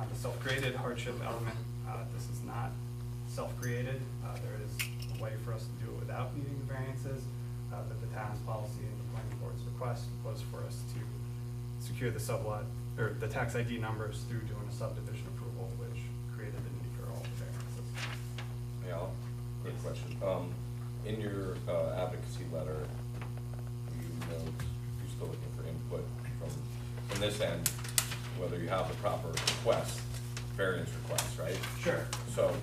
the self-created hardship element, this is not self-created. There is a way for us to do it without needing the variances, but the town's policy and the planning board's request was for us to secure the sublot, or the tax ID numbers through doing a subdivision approval, which created the need for all the variances. Yeah, quick question. In your advocacy letter, you note you're still looking for input from this end, whether you have the proper request, variance request, right? Sure. So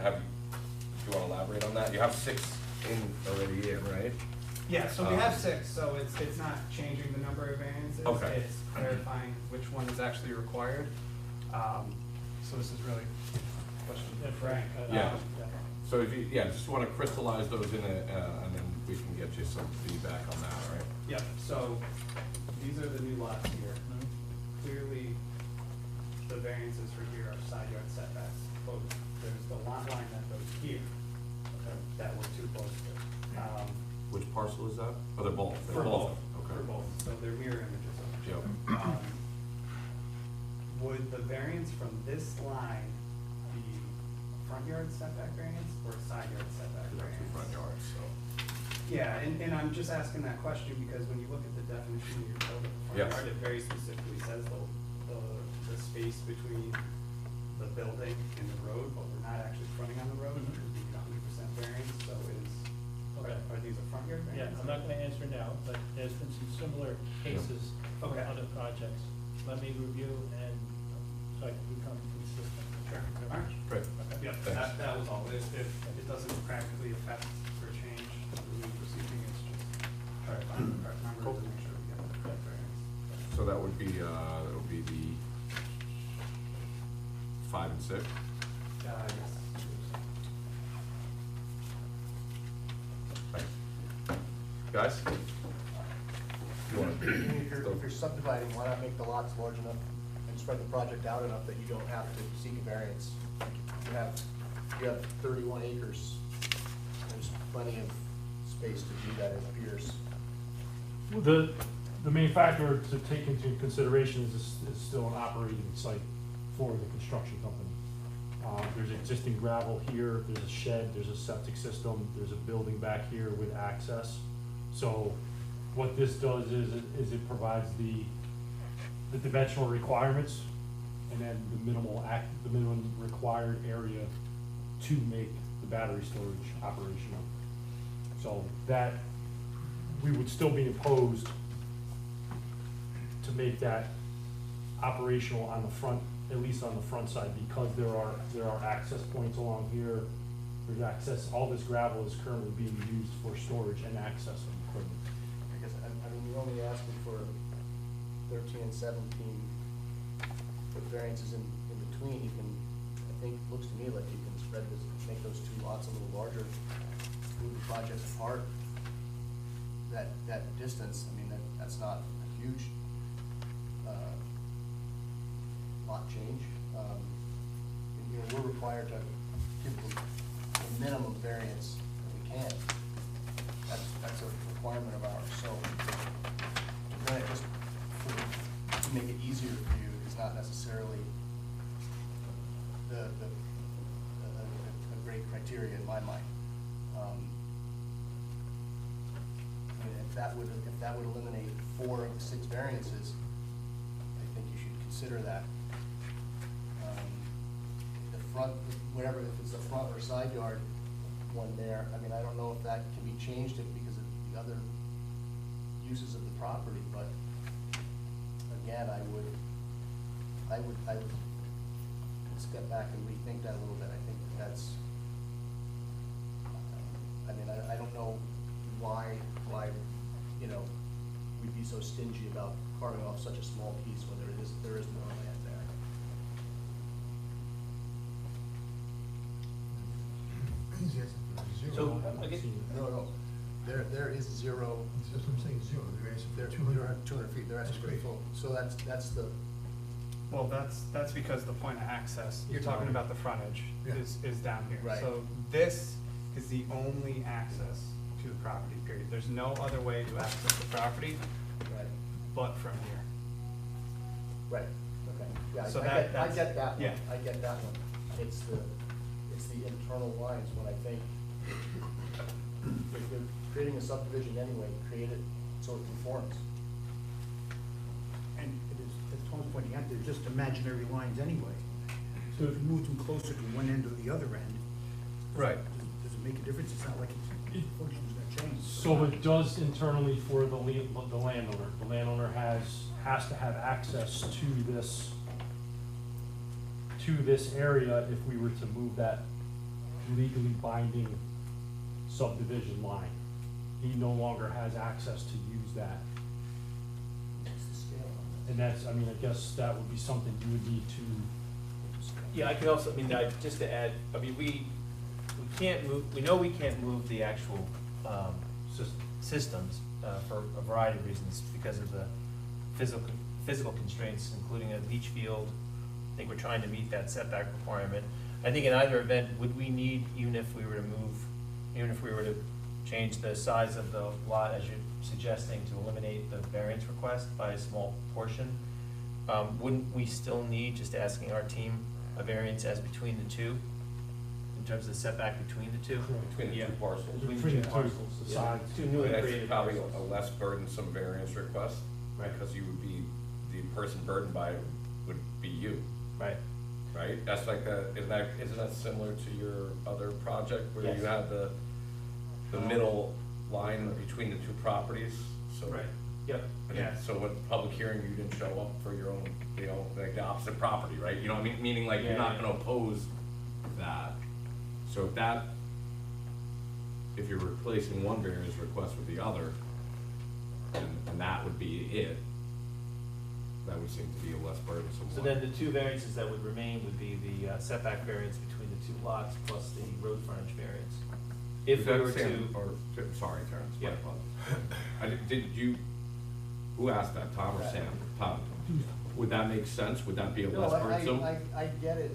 have you you wanna elaborate on that? You have 6 already in, right? Yeah, so we have 6, so it's not changing the number of variances. Okay. It's clarifying which one is actually required. So this is really a question for Frank. Yeah. So if you, just wanna crystallize those in and then we can get you some feedback on that, all right? Yep, so these are the new lots here. Clearly, the variances for here are side yard setbacks. Both, there's the lot line that goes here, that we're too close to. Which parcel is that? Oh, they're both? For both, Okay. for both, so they're mirror images of each Yep. other. Would the variance from this line be front yard setback variance or side yard setback You have variance? 2 front yards, so. Yeah, and I'm just asking that question because when you look at the definition of your code of the front Yes. yard, it very specifically says the space between the building and the road, but we're not actually fronting on the road, which would be 100% variance, so Okay. are these a front yard Yeah, variance? I'm not gonna answer now, but there's been some similar cases for Okay. other projects. Let me review and so I can become consistent. Sure. All right. Great. Yeah, Thanks. that was all. If it doesn't practically affect or change the new proceeding, it's just try to find the correct numbers and make sure we get the correct variance. So that would be the 5 and 6? Yes. Thanks. Guys? You wanna- If you're subdividing, why not make the lots large enough and spread the project out enough that you don't have to seek a variance? You have 31 acres, there's plenty of space to do that, it appears. The main factor to take into consideration is still an operating site for the construction company. There's existing gravel here, there's a shed, there's a septic system, there's a building back here with access. So what this does is it provides the dimensional requirements and then the minimum required area to make the battery storage operational. So that, we would still be imposed to make that operational on the front, at least on the front side, because there are access points along here. There's access, all this gravel is currently being used for storage and access of equipment. I guess, I mean, you're only asking for 13 and 17, put variances in between, you can, I think, looks to me like you can spread this, make those 2 lots a little larger, move the project apart. That distance, I mean, that's not a huge lot change. You know, we're required to give the minimum variance that we can. That's a requirement of ours, so to grant just to make it easier for you is not necessarily the great criteria in my mind. I mean, if that would eliminate 4 of the 6 variances, I think you should consider that. The front, whatever, if it's the front or side yard one there, I mean, I don't know if that can be changed because of the other uses of the property, but again, I would step back and rethink that a little bit. I think that's, I mean, I don't know why, you know, we'd be so stingy about carving off such a small piece when there is more land there. So, again, No, there is 0. That's what I'm saying, 0, they're asking They're for 200. 200 feet, they're asking for the That's full, so that's the, Well, that's because the point of access, you're Is talking down. about the frontage, Yeah. is down here. Right. So this is the only access to the property, period. There's no other way to access the property right, but from here. right, okay. Yeah, So I that's- get that one, yeah. I get that one. It's the internal lines when I think, if you're creating a subdivision anyway, create it so it conforms. And it is, as Tom's pointing out, they're just imaginary lines anyway. So if you move them closer to one end or the other end. Right. Does it make a difference? It's not like it's, function's gonna change. So it does internally for the landowner. The landowner has to have access to this area if we were to move that legally binding subdivision line. He no longer has access to use that. What's the scale on And that's, I mean, I guess that would be something you would need to, Yeah, I could also, I mean, just to add, I mean, we can't move, we know we can't move the actual, systems, for a variety of reasons, because of the physical constraints, including a leach field. I think we're trying to meet that setback requirement. I think in either event, would we need, even if we were to change the size of the lot, as you're suggesting, to eliminate the variance request by a small portion, wouldn't we still need, just asking our team, a variance as between the two, in terms of the setback between the two? Between the Yeah. two parcels. Between the between two the two parcels, yeah. sides. Two newly That's created probably parcels. a less burdensome variance request, Right. because you would be, the person burdened by it would be you, Right, right? That's like isn't that similar to your other project, where Yes. you had the middle line between the two properties? So right, yep, I think- yeah. So with the public hearing, you didn't show up for your own, like the opposite property, right? You know what I mean? Meaning like you're Yeah, not yeah. gonna oppose that. So if you're replacing one variance request with the other, and that would be it, that would seem to be a less burdensome one. So then the two variances that would remain would be the setback variance between the two lots plus the road frontage variance. If we were Sorry, Terrence, my Yeah. apologies. Did you, who asked that, Tom or Sam? Tom. Would that make sense? Would that be a No, less burdensome? I get it,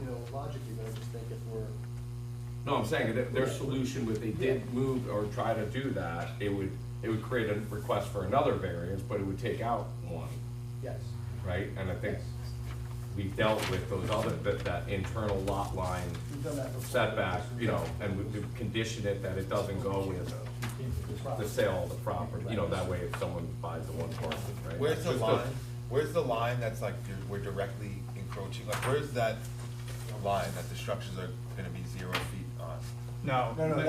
you know, logically, but I just think if we're, No, I'm saying that their solution, if they did move or try to do that, it would create a request for another variance, but it would take out one, yes. right? And I think Yes. we've dealt with those other, that internal lot line We've done that before. setback, and we condition it that it doesn't go with the sale of the property, that way if someone buys the one parcel, right? Where's the Just line, where's the line that's like, we're directly encroaching, like, where's that line that the structures are gonna be 0 feet on? No. No,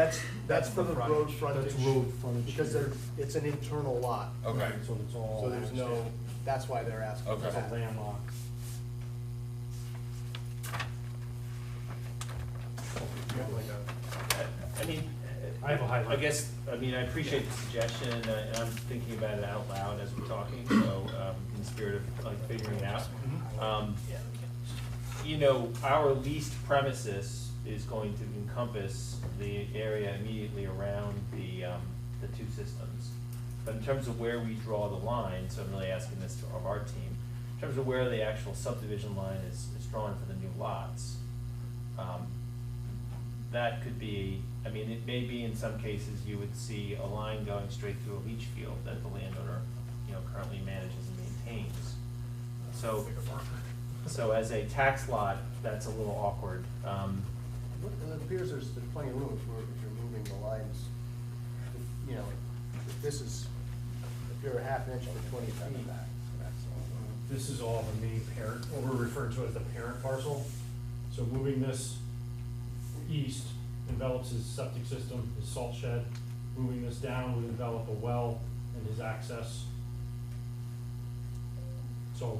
that's for the road frontage. That's road frontage Because it's an internal lot, Okay, so it's all. so there's no, that's why they're asking. Okay. It's a landlocked. I mean, I have a highlight. I guess, I mean, I appreciate the suggestion, and I'm thinking about it out loud as we're talking, so, in the spirit of like figuring it out. Our leased premises is going to encompass the area immediately around the two systems. But in terms of where we draw the line, so I'm really asking this of our team, in terms of where the actual subdivision line is drawn for the new lots, that could be, I mean, it may be in some cases you would see a line going straight through a leach field that the landowner, currently manages and maintains. So as a tax lot, that's a little awkward. It appears there's plenty of room if you're moving the lines. If this is, if you're a half inch for 20 feet. This is all the main parent, what we're referring to as the parent parcel. So moving this east envelops his septic system, his salt shed. Moving this down would envelop a well and his access. So,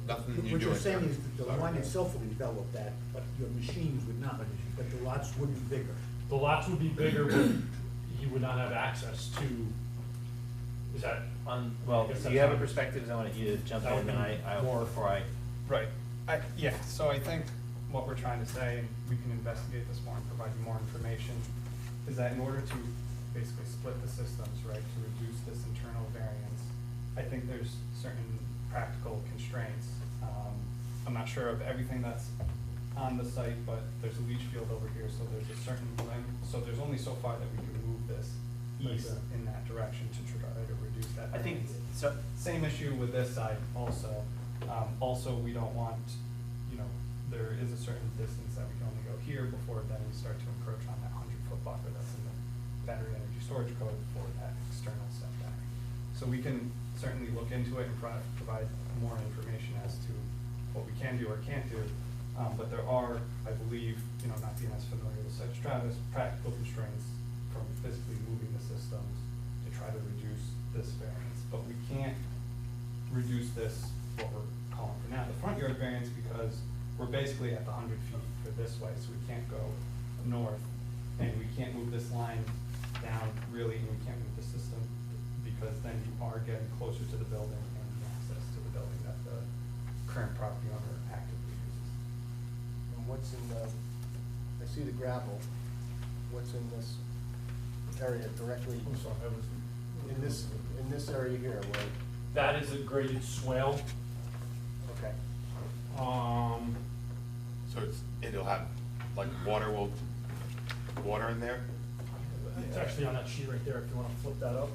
nothing you What do you're in saying terms- is that the sorry. line itself will develop that, but your machines would not, but the lots would be bigger. the lots would be bigger, but he would not have access to, is that? Well, I guess do you have a that's- perspective? I want you to jump That would in, and be more- before I. Right, so I think what we're trying to say, and we can investigate this more and provide you more information, is that in order to basically split the systems, right, to reduce this internal variance, I think there's certain practical constraints. I'm not sure of everything that's on the site, but there's a leach field over here, so there's a certain limit, so there's only so far that we can move this east in that direction to try to reduce that I think, variance. so, Same issue with this side also. Also, we don't want, there is a certain distance that we can only go here before then we start to encroach on that 100-foot buffer that's in the battery energy storage code for that external setback. So we can certainly look into it and provide more information as to what we can do or can't do. But there are, I believe, not being as familiar with Site Stratus, practical constraints from physically moving the systems to try to reduce this variance. But we can't reduce this, what we're calling for now, the front yard variance, because we're we're basically at the 100 feet for this way, so we can't go north. And we can't move this line down really, and we can't move the system because then you are getting closer to the building and the access to the building that the current property owner actively uses. And what's in the, I see the gravel, what's in this area directly, I'm sorry, I was. in this area here, where, That is a graded swale. okay. So it'll have, like, water in there? It's actually on that sheet right there, if you wanna flip that up.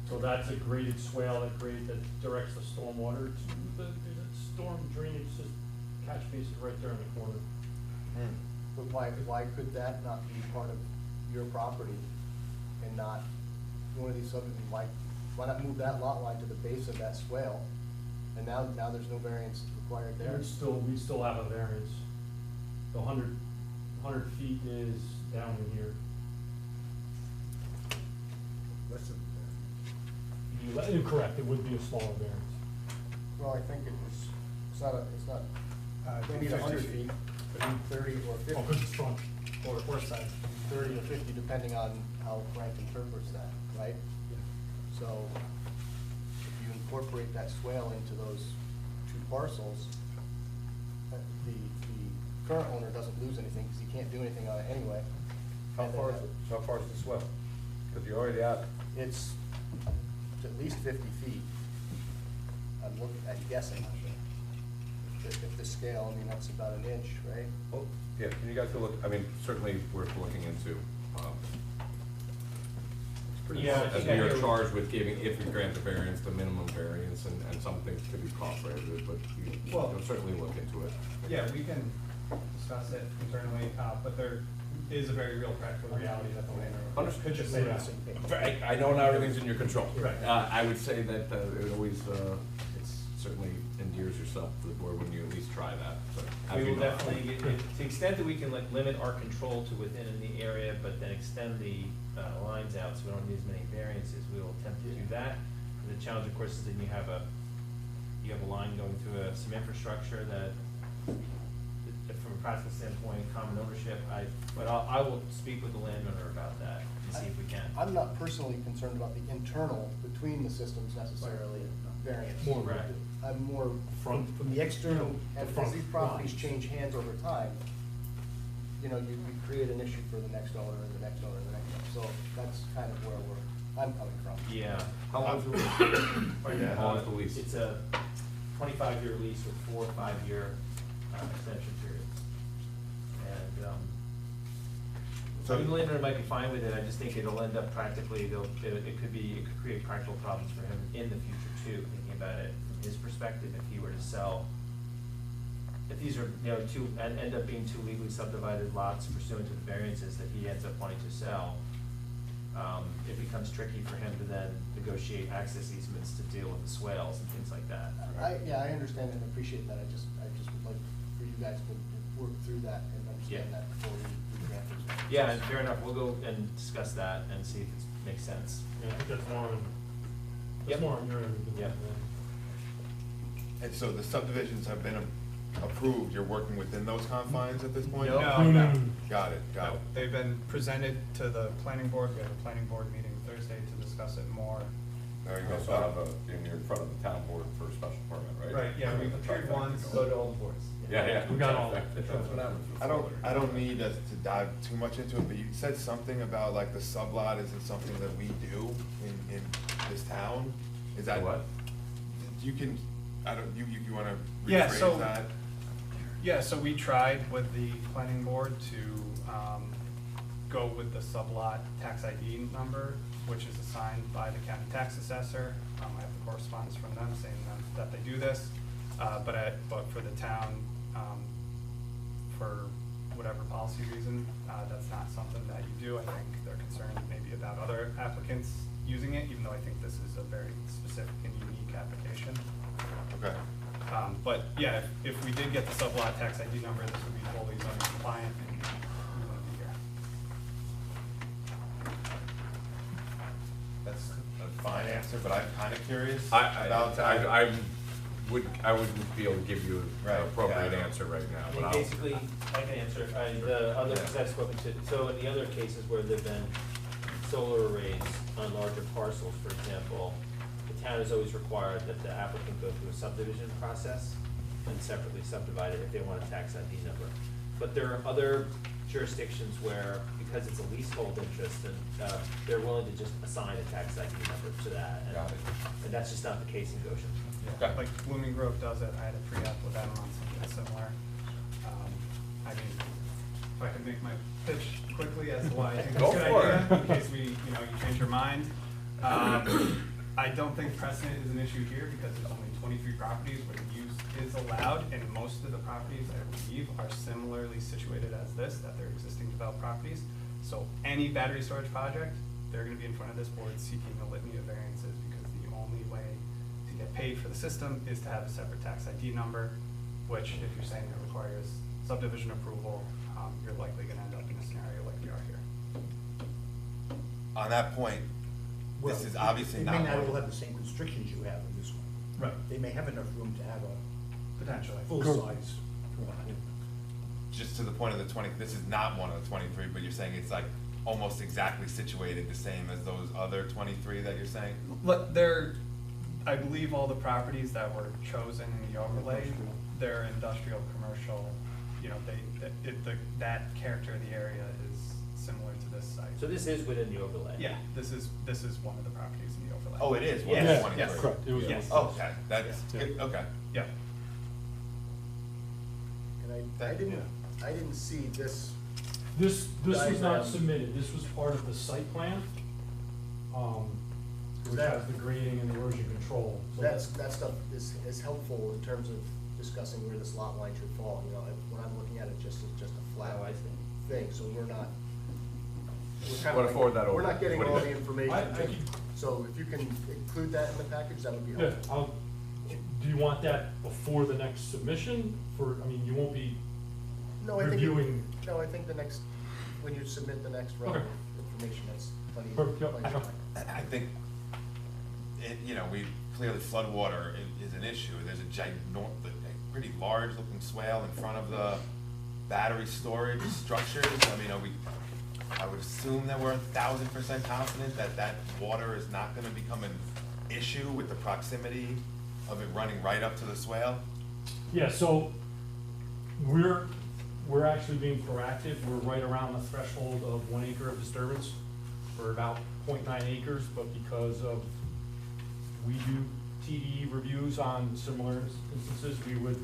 So that's a graded swale that directs the stormwater to the storm drainage catch basin right there in the corner. But why could that not be part of your property and not one of these subdivisions? Why not move that lot line to the base of that swale? And now there's no variance required there? We still have a variance. The 100 feet is down in here. Correct, it would be a smaller variance. Well, I think it's not, they need 100 feet, but need 30 or 50. Oh, because it's front. Or side, 30 or 50, depending on how Frank interprets that, right? So if you incorporate that swale into those two parcels, the current owner doesn't lose anything because he can't do anything on it anyway. How far is it? How far is the swell? Because you're already at it. It's at least 50 feet. I'm guessing. If the scale, I mean, that's about an inch, right? Well, yeah, can you guys go look, I mean, certainly worth looking into. Yeah, I As think we I are hear- charged with giving, if we grant the variance, the minimum variance, and some things could be cost prohibitive, but Well- you'll certainly look into it. Yeah, we can discuss it internally, but there is a very real practical reality that the landowner Understood. could just say that. I know not everything's in your control. Right. I would say that it always, it's certainly endears yourself to the board when you at least try that, but. as We you will know. definitely, to the extent that we can like limit our control to within the area, but then extend the lines out so we don't need as many variances, we will attempt to do that. The challenge, of course, is then you have a line going through some infrastructure that, from a practical standpoint, common ownership, but I will speak with the landowner about that and see if we can. I'm not personally concerned about the internal between the systems necessarily variance. More right. I'm more Front. from the external, The as front these properties lines. change hands over time, you know, you create an issue for the next owner and the next owner and the next owner. So that's kind of where I'm coming from. Yeah. How long is the lease? Right, How long is the lease? It's a 25-year lease with 4 5-year extension periods. And, So- I mean, the landowner might be fine with it, I just think it'll end up practically, it could create practical problems for him in the future too, thinking about it from his perspective, if he were to sell. If these are, end up being 2 legally subdivided lots pursuant to the variances that he ends up wanting to sell, it becomes tricky for him to then negotiate access easements to deal with the swales and things like that. I understand and appreciate that. I just would like for you guys to work through that and understand Yeah. that before we grant this. Yeah, and fair enough, we'll go and discuss that and see if it makes sense. Yeah, I think that's more on, Yep. that's more on your end. than- Yep. And so the subdivisions have been approved, you're working within those confines at this point? No. Got it. No, they've been presented to the planning board. We have a planning board meeting Thursday to discuss it more. There you You go. also have in front of the town board for a special permit, right? Right, yeah, we've appeared once. Go to all the boards. Yeah. We got all that. That's what happens. with I don't need us to dive too much into it, but you said something about like the sublot isn't something that we do in this town. Is that? What? You can, you wanna Yeah, so- rephrase that? Yeah, so we tried with the planning board to go with the sublot tax ID number, which is assigned by the county tax assessor. I have the correspondence from them saying that they do this. But for the town, for whatever policy reason, that's not something that you do. I think they're concerned maybe about other applicants using it, even though I think this is a very specific and unique application. Okay. But yeah, if we did get the sublot tax ID number, this would be fully zoning compliant and we wouldn't be here. That's a fine answer, but I'm kinda curious I about. wouldn't be able to give you Right, an appropriate yeah. answer right now, I but mean, I'll. basically, I can answer, the other, because I've spoken to, so in the other cases where there've been solar arrays on larger parcels, for example, the town has always required that the applicant go through a subdivision process and separately subdivide it if they want a tax ID number. But there are other jurisdictions where, because it's a leasehold interest, and, they're willing to just assign a tax ID number to that. And- Got it. And that's just not the case in Goshen. Okay. Like Blooming Grove does it, I had a pre-app with them on something similar. I mean, if I can make my pitch quickly as to why I think it's a Go good for idea, in case you change your mind. I don't think precedent is an issue here because there's only 23 properties where the use is allowed, and most of the properties, I believe, are similarly situated as this, that they're existing developed properties. So any battery storage project, they're gonna be in front of this board seeking a litany of variances because the only way to get paid for the system is to have a separate tax ID number, which if you're saying it requires subdivision approval, you're likely gonna end up in a scenario like we are here. On that point, Well, this is obviously They not. may not one- all have the same constrictions you have in this one. Right. They may have enough room to have a Potentially. full-size. Just to the point of the 20, this is not one of the 23, but you're saying it's like almost exactly situated the same as those other 23 that you're saying? I believe all the properties that were chosen in the overlay, they're industrial, commercial, that character of the area is similar to this site. So this is within the overlay? Yeah, this is one of the properties in the overlay. Oh, it is one of Yes, the 23? yes. Correct, it was. Yes. Okay, that's, Yeah. okay. Yeah. And I didn't see this, This was Diagram. not submitted, this was part of the site plan, which has the grading and erosion control. So that stuff is helpful in terms of discussing where this lot line should fall, when I'm looking at it just as just a flat Oh, I see. thing, so we're not. Wanna forward that over? We're not getting What do all you the think? information, I could- so if you can include that in the package, that would be Yeah, helpful. do you want that before the next submission? You won't be No, I think, reviewing. no, I think the next, when you submit the next round of Okay. information, that's plenty, Perfect, yep, plenty of okay. time. I think, we clearly floodwater is an issue. There's a pretty large looking swale in front of the battery storage structures. I would assume that we're 1,000% confident that that water is not gonna become an issue with the proximity of it running right up to the swale. Yeah, so we're actually being proactive, we're right around the threshold of 1 acre of disturbance. We're about 0.9 acres, but because of, we do TDE reviews on similar instances, we would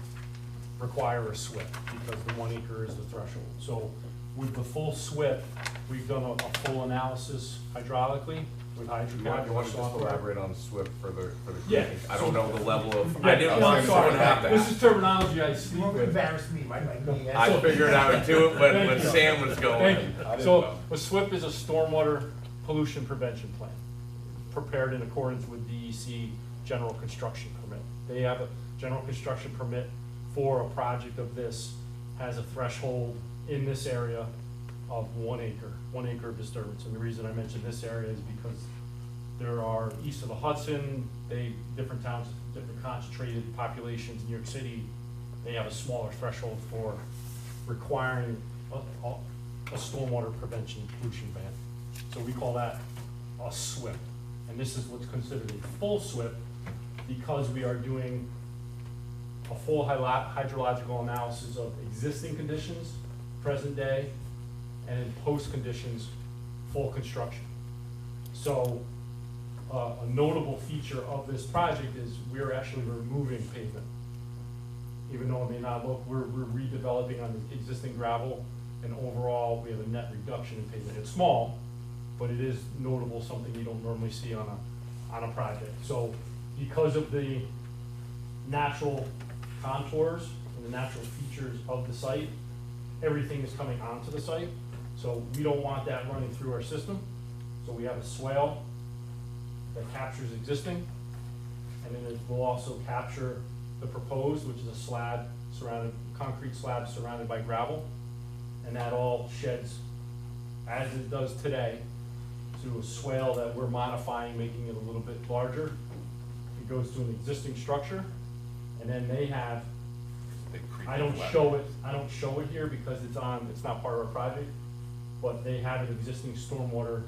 require a SWIP, because the 1 acre is the threshold. So with the full SWIP, we've done a full analysis hydraulically with You want HydroCAD to just software. elaborate on SWIP for the Yeah, I don't know the level of, Yeah, I didn't I'm want sorry, someone to have This that. is terminology I You speak won't with. embarrass me, me. I figured out too when Thank you. Sam was going. Thank I you. didn't So, know. a SWIP is a stormwater pollution prevention plan, prepared in accordance with DEC general construction permit. They have a general construction permit for a project of this, has a threshold in this area of 1 acre of disturbance. And the reason I mention this area is because there are, east of the Hudson, different towns, different concentrated populations, New York City, they have a smaller threshold for requiring a stormwater prevention pollution ban. So we call that a SWIP. And this is what's considered a full SWIP because we are doing a full hydrological analysis of existing conditions, present day, and in post conditions, full construction. So a notable feature of this project is we're actually removing pavement. Even though it may not look, we're redeveloping on the existing gravel, and overall, we have a net reduction in pavement. It's small, but it is notable, something you don't normally see on a project. So because of the natural contours and the natural features of the site, everything is coming onto the site. So we don't want that running through our system. So we have a swale that captures existing, and then it will also capture the proposed, which is a slab surrounded, concrete slab surrounded by gravel, and that all sheds as it does today. to a swale that we're modifying, making it a little bit larger. It goes to an existing structure, and then they have, They creep I don't wet. show it here because it's not part of our project, but they have an existing stormwater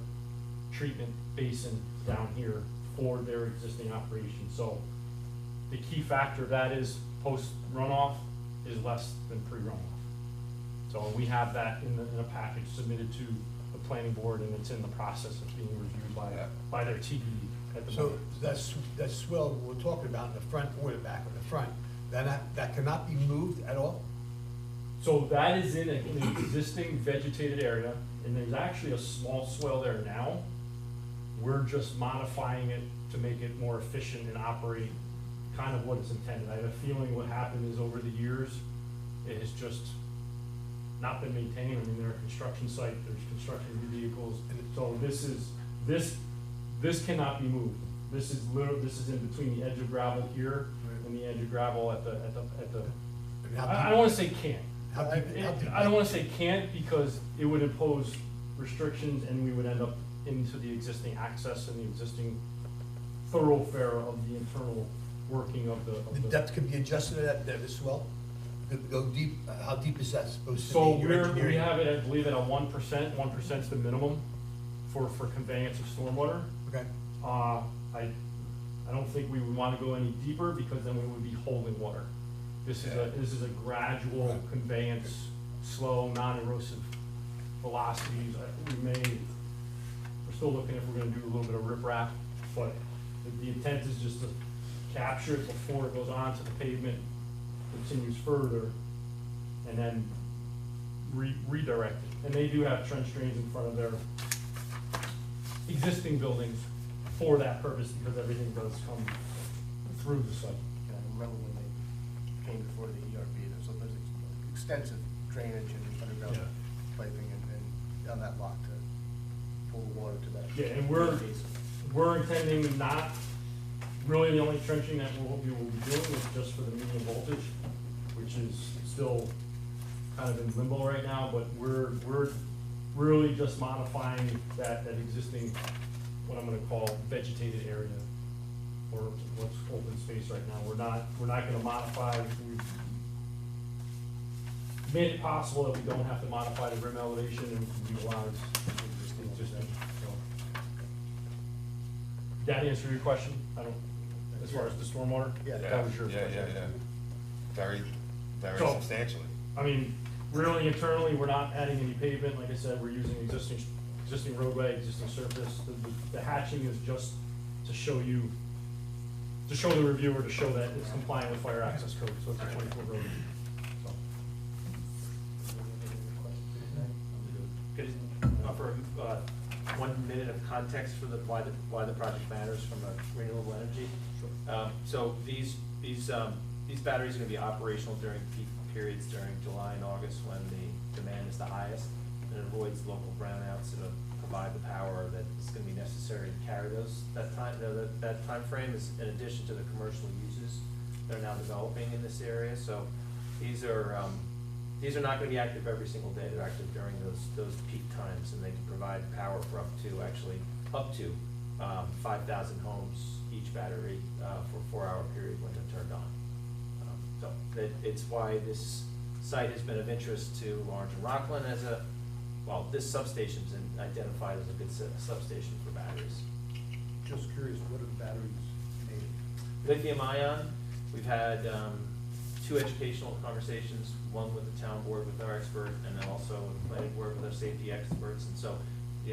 treatment basin down here for their existing operation. So the key factor of that is post runoff is less than pre-runoff. So we have that in a package submitted to the planning board, and it's in the process of being reviewed by their TD at the So moment. that swell we're talking about in the front or the back of the front, that cannot be moved at all? So that is in an existing vegetated area, and there's actually a small swell there now. We're just modifying it to make it more efficient and operate kind of what it's intended. I have a feeling what happened is over the years, it has just not been maintained. I mean, they're a construction site, there's construction vehicles, so this cannot be moved. This is in between the edge of gravel here and the edge of gravel at the, And how I deep- don't wanna say can't. How deep? I don't wanna say can't because it would impose restrictions and we would end up into the existing access and the existing thoroughfare of the internal working of the. The depth can be adjusted at that as well? Go deep, how deep is that supposed to be? So Your we engineering- have it, I believe, at a 1%'s the minimum for conveyance of stormwater. Okay, I don't think we would wanna go any deeper because then we would be holding water. This is a gradual Right. conveyance, slow, non-erosive velocities. We're still looking if we're gonna do a little bit of riprap, but the intent is just to capture it before it goes on to the pavement, continues further, and then redirect it. And they do have trench drains in front of their existing buildings for that purpose, because everything does come through the site. I remember when they came before the ERB, there's extensive drainage and underground Yeah. piping and on that lot to pull the water to that. Yeah, and we're intending not, really the only trenching that we will be doing is just for the medium voltage, which is still kind of in limbo right now, but we're really just modifying that existing, what I'm gonna call vegetated area, or what's open space right now. We're not gonna modify, we've made it possible that we don't have to modify the rim elevation and utilize the existing. Did that answer your question? I don't, as far as the stormwater? Yeah. That was your Yeah, question. yeah, yeah. Very, very So- substantially. I mean, really internally, we're not adding any pavement, like I said, we're using existing roadway, existing surface. The hatching is just to show you, to show the reviewer, to show that it's compliant with fire access code, so it's a 20-foot road. So, Could you offer 1 minute of context for why the project matters from a renewable energy? So these batteries are gonna be operational during peak periods during July and August when the demand is the highest, and it avoids local brownouts and provide the power that is gonna be necessary to carry that timeframe is in addition to the commercial uses that are now developing in this area. So these are not gonna be active every single day, they're active during those peak times, and they can provide power for up to 5,000 homes each battery for a 4-hour period when they're turned on. So it's why this site has been of interest to Orange and Rockland this substation's identified as a good substation for batteries. Just curious, what are the batteries made? Lithium ion, we've had 2 educational conversations, one with the town board with our expert, and then also with the planning board with our safety experts. And so,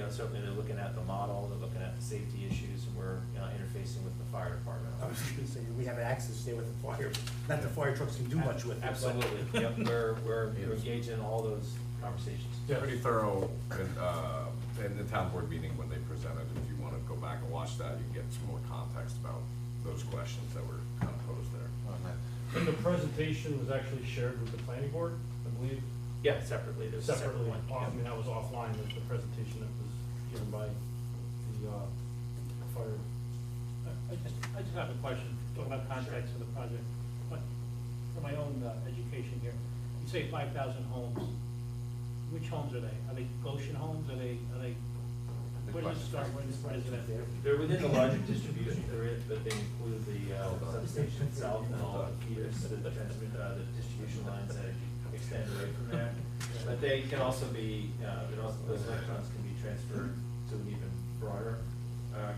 certainly they're looking at the model, they're looking at the safety issues, and we're interfacing with the fire department. I was just gonna say, we have access to stay with the fire, not the fire trucks can do much with it. but- Absolutely, yep, we're engaged in all those conversations. Pretty thorough in the town board meeting when they presented. If you wanna go back and watch that, you can get some more context about those questions that were kind of posed there. And the presentation was actually shared with the planning board, I believe, Yeah, separately, there's a separate separately. one. I mean, that was offline, the presentation that was given by the fire. I just have a question, talking about context of the project. But for my own education here, you say 5,000 homes. Which homes are they? Are they Goshen homes? Are they What is it? They're within the larger distribution grid, but they include the substation itself and all the feeders, the distribution lines that extend away from there. But they can also be, those electrons can be transferred to an even broader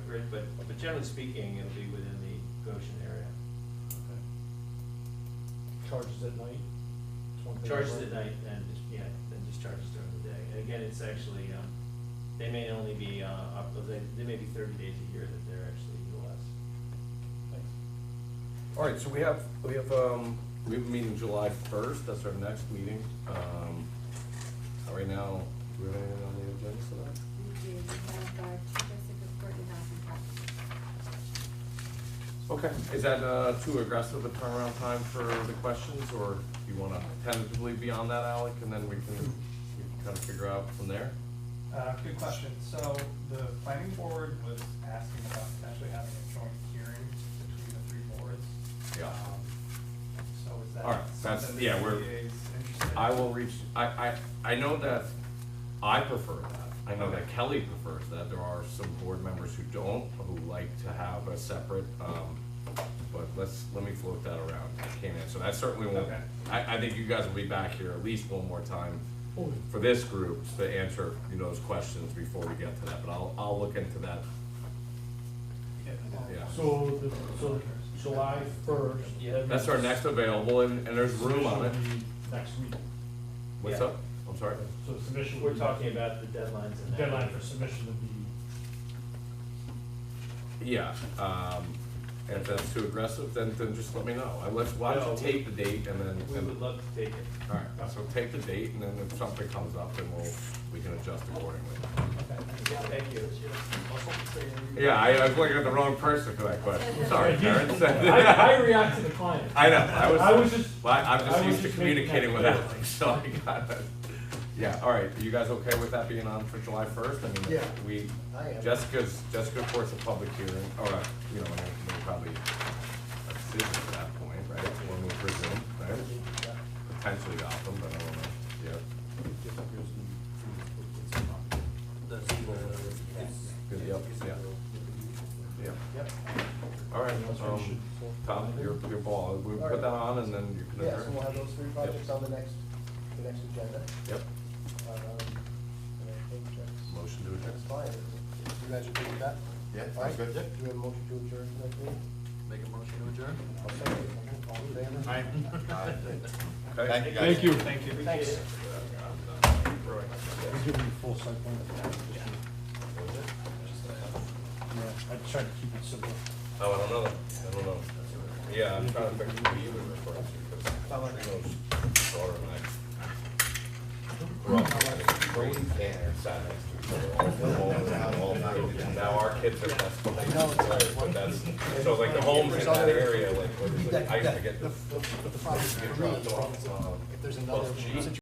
grid, but generally speaking, it'll be within the Goshen area. Charges at night? It's one thing. Charges at night and, then discharges during the day. And again, it's actually, they may only be, they may be 30 days a year that they're actually utilized. All right, so we have a meeting July 1st, that's our next meeting. Right now, do we have anything on the agenda for that? We do, we have our chief report and document. Okay, is that too aggressive a turnaround time for the questions, or you wanna tentatively be on that, Alec, and then we can kind of figure out from there? Good question. So the planning board was asking about potentially having a joint hearing between the three boards. Yeah. So is that All right, that's, something yeah, the we're, ZBA is interested in? I will reach, I know that I prefer that. I know that Kelly prefers that. There are some board members who don't, who like to have a separate, but let me float that around. I can't answer. That certainly won't, Okay. I think you guys will be back here at least one more time for this group to answer, those questions before we get to that, but I'll look into that. Yeah. So, July 1st. That's our next available, and there's room on it. Next week. What's Yeah. up? I'm sorry? So the submission. We're would be- talking about the deadlines and The deadline for submission would be. Yeah, and if that's too aggressive, then just let me know. Why don't you take the date and then. we would love to take it. All right, so take the date, and then if something comes up, then we can adjust accordingly. Thank you. Yeah, I was looking at the wrong person for that question. Sorry, Terrence. I react to the client. I know, I'm I just was used to just communicating making with that Alex, so I got it. Yeah, all right, are you guys okay with that being on for July 1st? I mean, Yeah. I am. Jessica reports a public hearing, or, and we'll probably a decision at that point, right? When we presume, right? Potentially Gotham, but I don't know, yeah. Yep, yeah. Yep. All right, Tom, your ball, we All put right. that on and then you can Yeah, so adjourn. we'll have those three projects on the next agenda. Yep, And I think that's, motion to adjourn. that's fine. You guys are good with that? Yeah, All right. sounds good. Do we have a motion to adjourn next meeting? Make a motion to adjourn? I'll second it. All in favor? Okay. Thank you, guys. Thank you. Thank you. Thanks. We're giving you full site plan. Yeah, I tried to keep it simple. Oh, I don't know. Yeah, I'm trying to figure who you would refer to, because Trino's daughter and I grew up in Brady and sat next to each other all night. Now our kids are best buddies, right, but that's, so like the homes in that area, like, I used to get The problem is, get dropped off, if there's Bus another G.